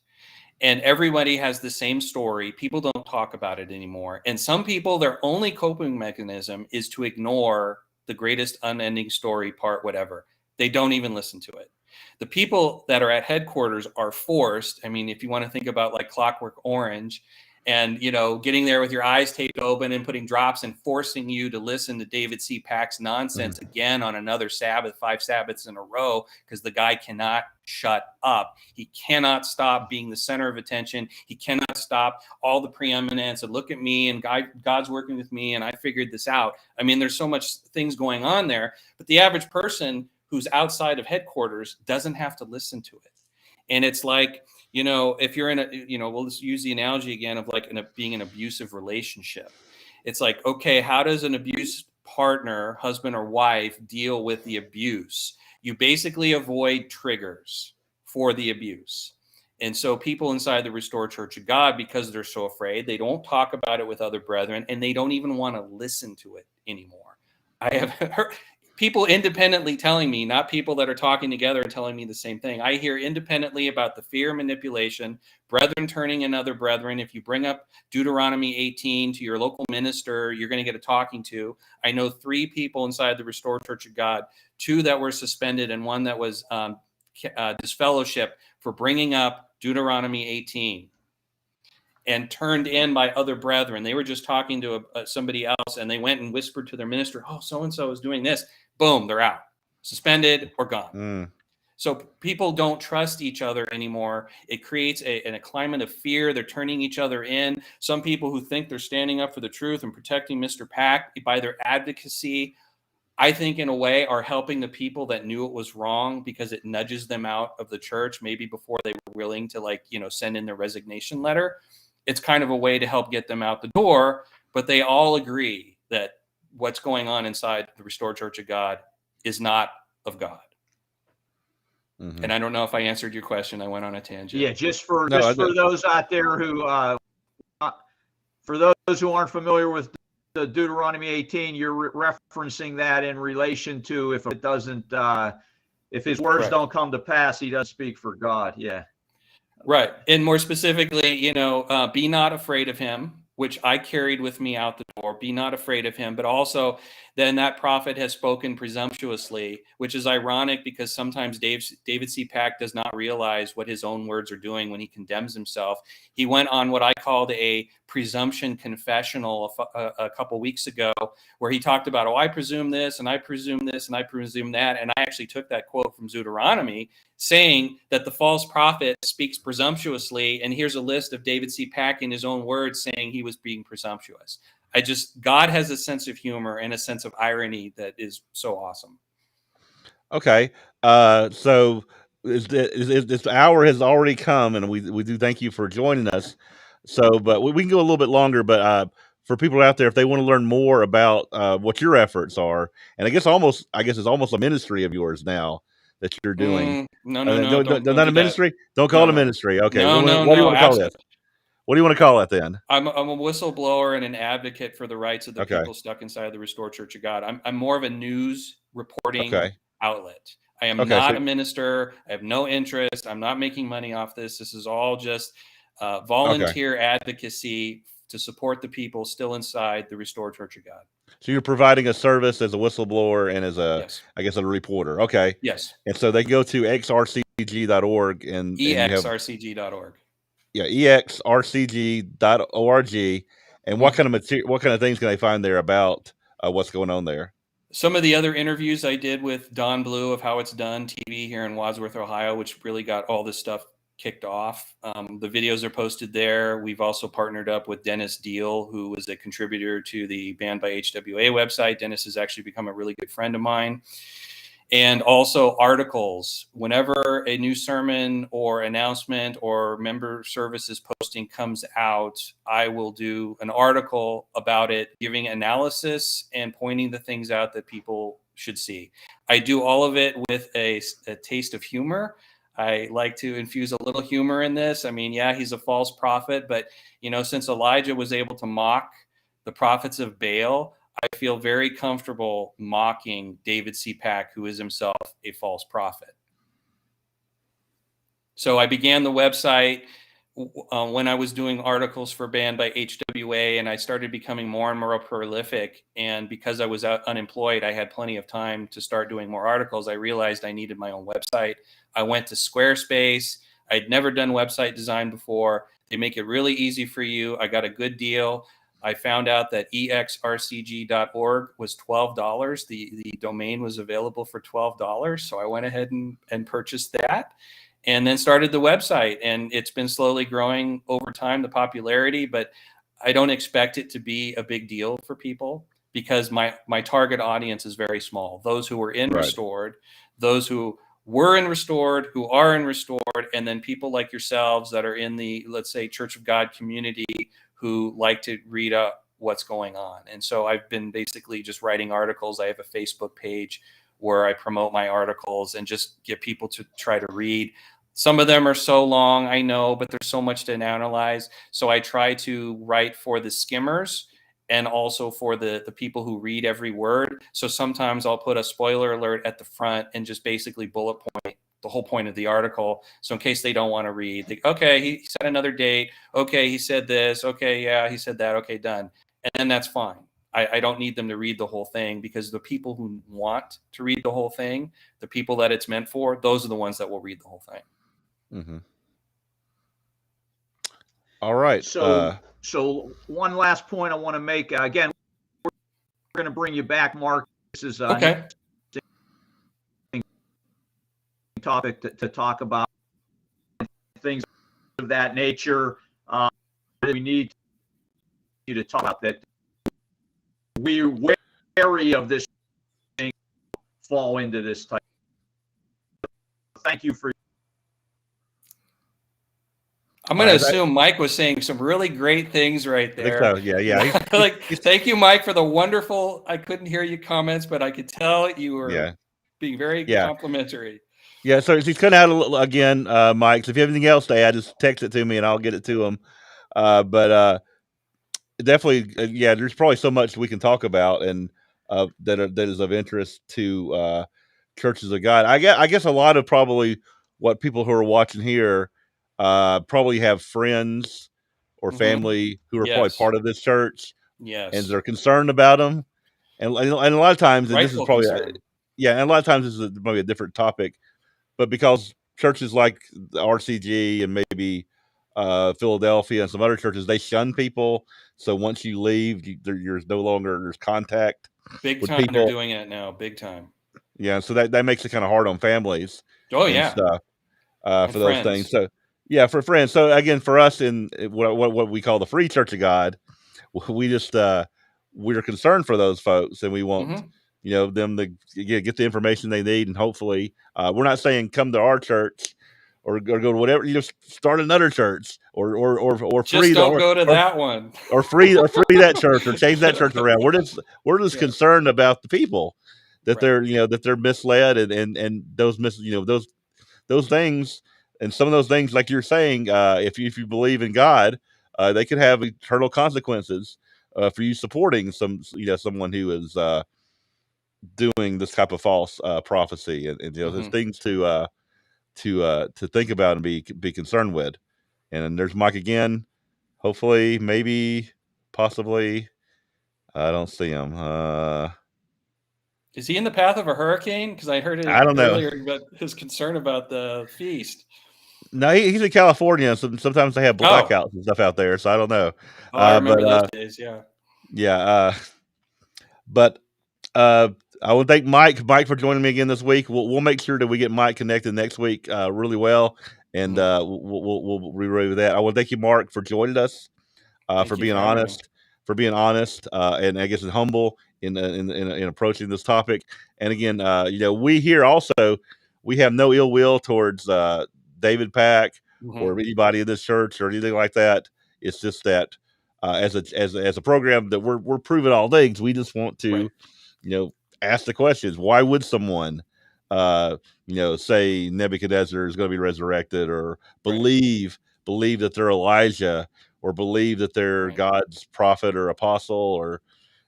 And everybody has the same story. People don't talk about it anymore. And some people, their only coping mechanism is to ignore the greatest unending story part, whatever. They don't even listen to it. The people that are at headquarters are forced. I mean, if you want to think about like Clockwork Orange and, getting there with your eyes taped open and putting drops and forcing you to listen to David C. Pack's nonsense again on another Sabbath, 5 Sabbaths in a row, because the guy cannot shut up. He cannot stop being the center of attention. He cannot stop all the preeminence and look at me and God's working with me and I figured this out. I mean, there's so much things going on there, but the average person who's outside of headquarters doesn't have to listen to it. And it's like, if you're in a, we'll just use the analogy again of like being an abusive relationship. It's like, okay, how does an abuse partner, husband or wife, deal with the abuse? You basically avoid triggers for the abuse. And so people inside the Restored Church of God, because they're so afraid, they don't talk about it with other brethren, and they don't even want to listen to it anymore. I have heard people independently telling me, not people that are talking together and telling me the same thing. I hear independently about the fear manipulation, brethren turning in other brethren. If you bring up Deuteronomy 18 to your local minister, you're going to get a talking to. I know 3 people inside the Restored Church of God, 2 that were suspended and 1 that was disfellowship for bringing up Deuteronomy 18. And turned in by other brethren. They were just talking to somebody else, and they went and whispered to their minister, oh, so-and-so is doing this. Boom, they're out, suspended or gone. So people don't trust each other anymore. It creates a climate of fear. They're turning each other in. Some people who think they're standing up for the truth and protecting Mr. Pack by their advocacy, I think in a way are helping the people that knew it was wrong, because it nudges them out of the church maybe before they were willing to send in their resignation letter. It's kind of a way to help get them out the door, but they all agree that what's going on inside the Restored Church of God is not of God. And I don't know if I answered your question. I went on a tangent. Yeah, just for those out there who, for those who aren't familiar with the Deuteronomy 18, you're referencing that in relation to if it doesn't, if his words don't come to pass, he doesn't speak for God. Yeah. Right. And more specifically, be not afraid of him, which I carried with me out the door. Be not afraid of him. But also then that prophet has spoken presumptuously, which is ironic because sometimes David C. Pack does not realize what his own words are doing when he condemns himself. He went on what I called a presumption confessional a couple weeks ago, where he talked about, I presume this, and I presume this, and I presume that. And I actually took that quote from Deuteronomy, saying that the false prophet speaks presumptuously. And here's a list of David C. Pack in his own words saying he was being presumptuous. God has a sense of humor and a sense of irony that is so awesome. Okay. So this hour has already come, and we do thank you for joining us. So, but we can go a little bit longer, but for people out there, if they want to learn more about what your efforts are, and I guess it's almost a ministry of yours now that you're doing. No. Not a ministry. Don't call it a ministry. Okay. No, what do you want to call this? What do you want to call it then? I'm a whistleblower and an advocate for the rights of the Okay. people stuck inside the Restored Church of God. I'm more of a news reporting Okay. outlet. I am Okay, not so- a minister. I have no interest. I'm not making money off this. This is all just volunteer advocacy to support the people still inside the Restored Church of God. So you're providing a service as a whistleblower and as a, Yes. I guess, a reporter. Okay. Yes. And so they go to xrcg.org and you have exrcg.org. yeah, exrcg.org. And what kind of material, what kind of things can they find there about what's going on there? Some of the other interviews I did with Don Blue of How It's Done TV here in Wadsworth, Ohio, which really got all this stuff kicked off. The videos are posted there. We've also partnered up with Dennis Deal, who was a contributor to the Banned by HWA website. Dennis has actually become a really good friend of mine. And also articles. Whenever a new sermon or announcement or member services posting comes out, I will do an article about it, giving analysis and pointing the things out that people should see. I do all of it with a taste of humor. I like to infuse a little humor in this. I mean, yeah, he's a false prophet, but since Elijah was able to mock the prophets of Baal, I feel very comfortable mocking David C. Pack, who is himself a false prophet. So I began the website when I was doing articles for Banned by HWA, and I started becoming more and more prolific. And because I was unemployed, I had plenty of time to start doing more articles. I realized I needed my own website. I went to Squarespace. I'd never done website design before. They make it really easy for you. I got a good deal. I found out that exrcg.org was $12. The domain was available for $12. So I went ahead and purchased that and then started the website. And it's been slowly growing over time, the popularity, but I don't expect it to be a big deal for people because my target audience is very small. Those who were in Restored, those who were in Restored, who are in Restored, and then people like yourselves that are in the, let's say, Church of God community who like to read up what's going on. And so I've been basically just writing articles. I have a Facebook page where I promote my articles and just get people to try to read. Some of them are so long, I know, but there's so much to analyze. So I try to write for the skimmers and also for the people who read every word. So sometimes I'll put a spoiler alert at the front and just basically bullet point the whole point of the article. So in case they don't want to read, okay, he said another date. Okay, he said this. Okay, yeah, he said that. Okay, done. And then that's fine. I don't need them to read the whole thing because the people who want to read the whole thing, the people that it's meant for, those are the ones that will read the whole thing. Mm-hmm. All right. So one last point I want to make. Again, we're going to bring you back, Mark. This is okay. Topic to talk about things of that nature. We need you to talk about that. We're wary of this thing fall into this type. Thank you for. I'm going to assume Mike was saying some really great things right there. I think so. Yeah. Thank you, Mike, for the wonderful. I couldn't hear your comments, but I could tell you were being very complimentary. Yeah, so he's cutting out a little again, Mike. So if you have anything else to add, just text it to me and I'll get it to him. But definitely, there's probably so much we can talk about and that is of interest to churches of God. I guess a lot of probably what people who are watching here probably have friends or family who are probably part of this church. Yes, and they're concerned about them, and a lot of times, and this is probably and a lot of times this is probably a different topic. But because churches like the RCG and maybe Philadelphia and some other churches, they shun people. So once you leave, there's no longer there's contact. Big time, people. They're doing it now. Big time. Yeah, so that makes it kind of hard on families. Oh yeah, stuff and for those things. So yeah, for friends. So again, for us in what we call the Free Church of God, we just we're concerned for those folks, and we want. Them to get the information they need, and hopefully, we're not saying come to our church or go to whatever. You just start another church, or just free. Don't go to that one, or free that church, or change that church around. We're just concerned about the people that they're that they're misled and those those things, and some of those things, like you're saying, if you believe in God, they could have eternal consequences for you supporting someone who is doing this type of false prophecy, and there's things to think about and be concerned with. And there's Mike again. Hopefully, maybe, possibly. I don't see him. Is he in the path of a hurricane? Because I heard it I don't know. earlier about his concern about the feast. No, he's in California, so sometimes they have blackouts and stuff out there. So I don't know. I remember those days. Yeah. Yeah. But I would thank Mike for joining me again this week. We'll make sure that we get Mike connected next week really well, and we'll review that. I want to thank you, Mark, for joining us, for being honest, and I guess humble in approaching this topic. And again, we here also, we have no ill will towards David Pack or anybody in this church or anything like that. It's just that as a program that we're proving all things. We just want to, ask the questions. Why would someone, say Nebuchadnezzar is going to be resurrected, or believe that they're Elijah, or believe that they're God's prophet or apostle, or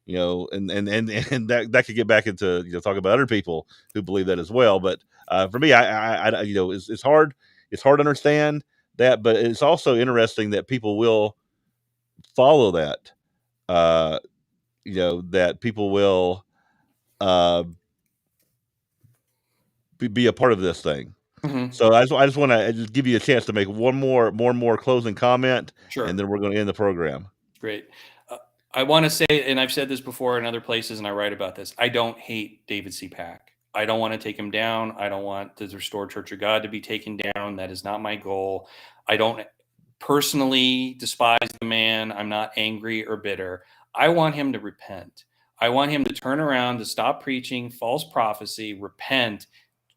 and that could get back into talk about other people who believe that as well. But for me, I it's hard to understand that, but it's also interesting that people will follow that. That people will be a part of this thing. So I just want to give you a chance to make one more closing comment, and then we're going to end the program. Great. I want to say, and I've said this before in other places, and I write about this, I don't hate David C. Pack. I don't want to take him down. I don't want the Restored Church of God to be taken down. That is not my goal. I don't personally despise the man. I'm not angry or bitter. I want him to repent. I want him to turn around, to stop preaching false prophecy, repent,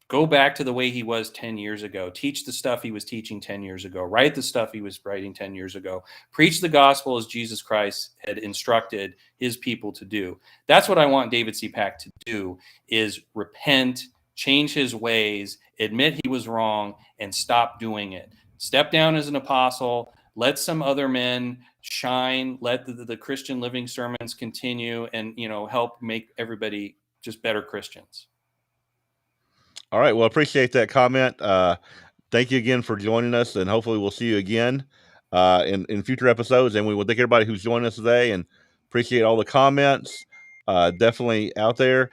go back to the way he was 10 years ago, teach the stuff he was teaching 10 years ago, write the stuff he was writing 10 years ago, preach the gospel as Jesus Christ had instructed his people to do. That's what I want David C. Pack to do, is repent, change his ways, admit he was wrong, and stop doing it. Step down as an apostle, let some other men shine, let the Christian living sermons continue, and help make everybody just better Christians. All right. Well, I appreciate that comment. Thank you again for joining us, and hopefully we'll see you again in future episodes. And we will thank everybody who's joined us today, and appreciate all the comments. Definitely out there.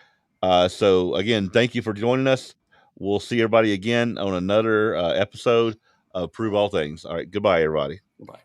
So again, thank you for joining us. We'll see everybody again on another episode of Prove All Things. All right. Goodbye, everybody. Goodbye.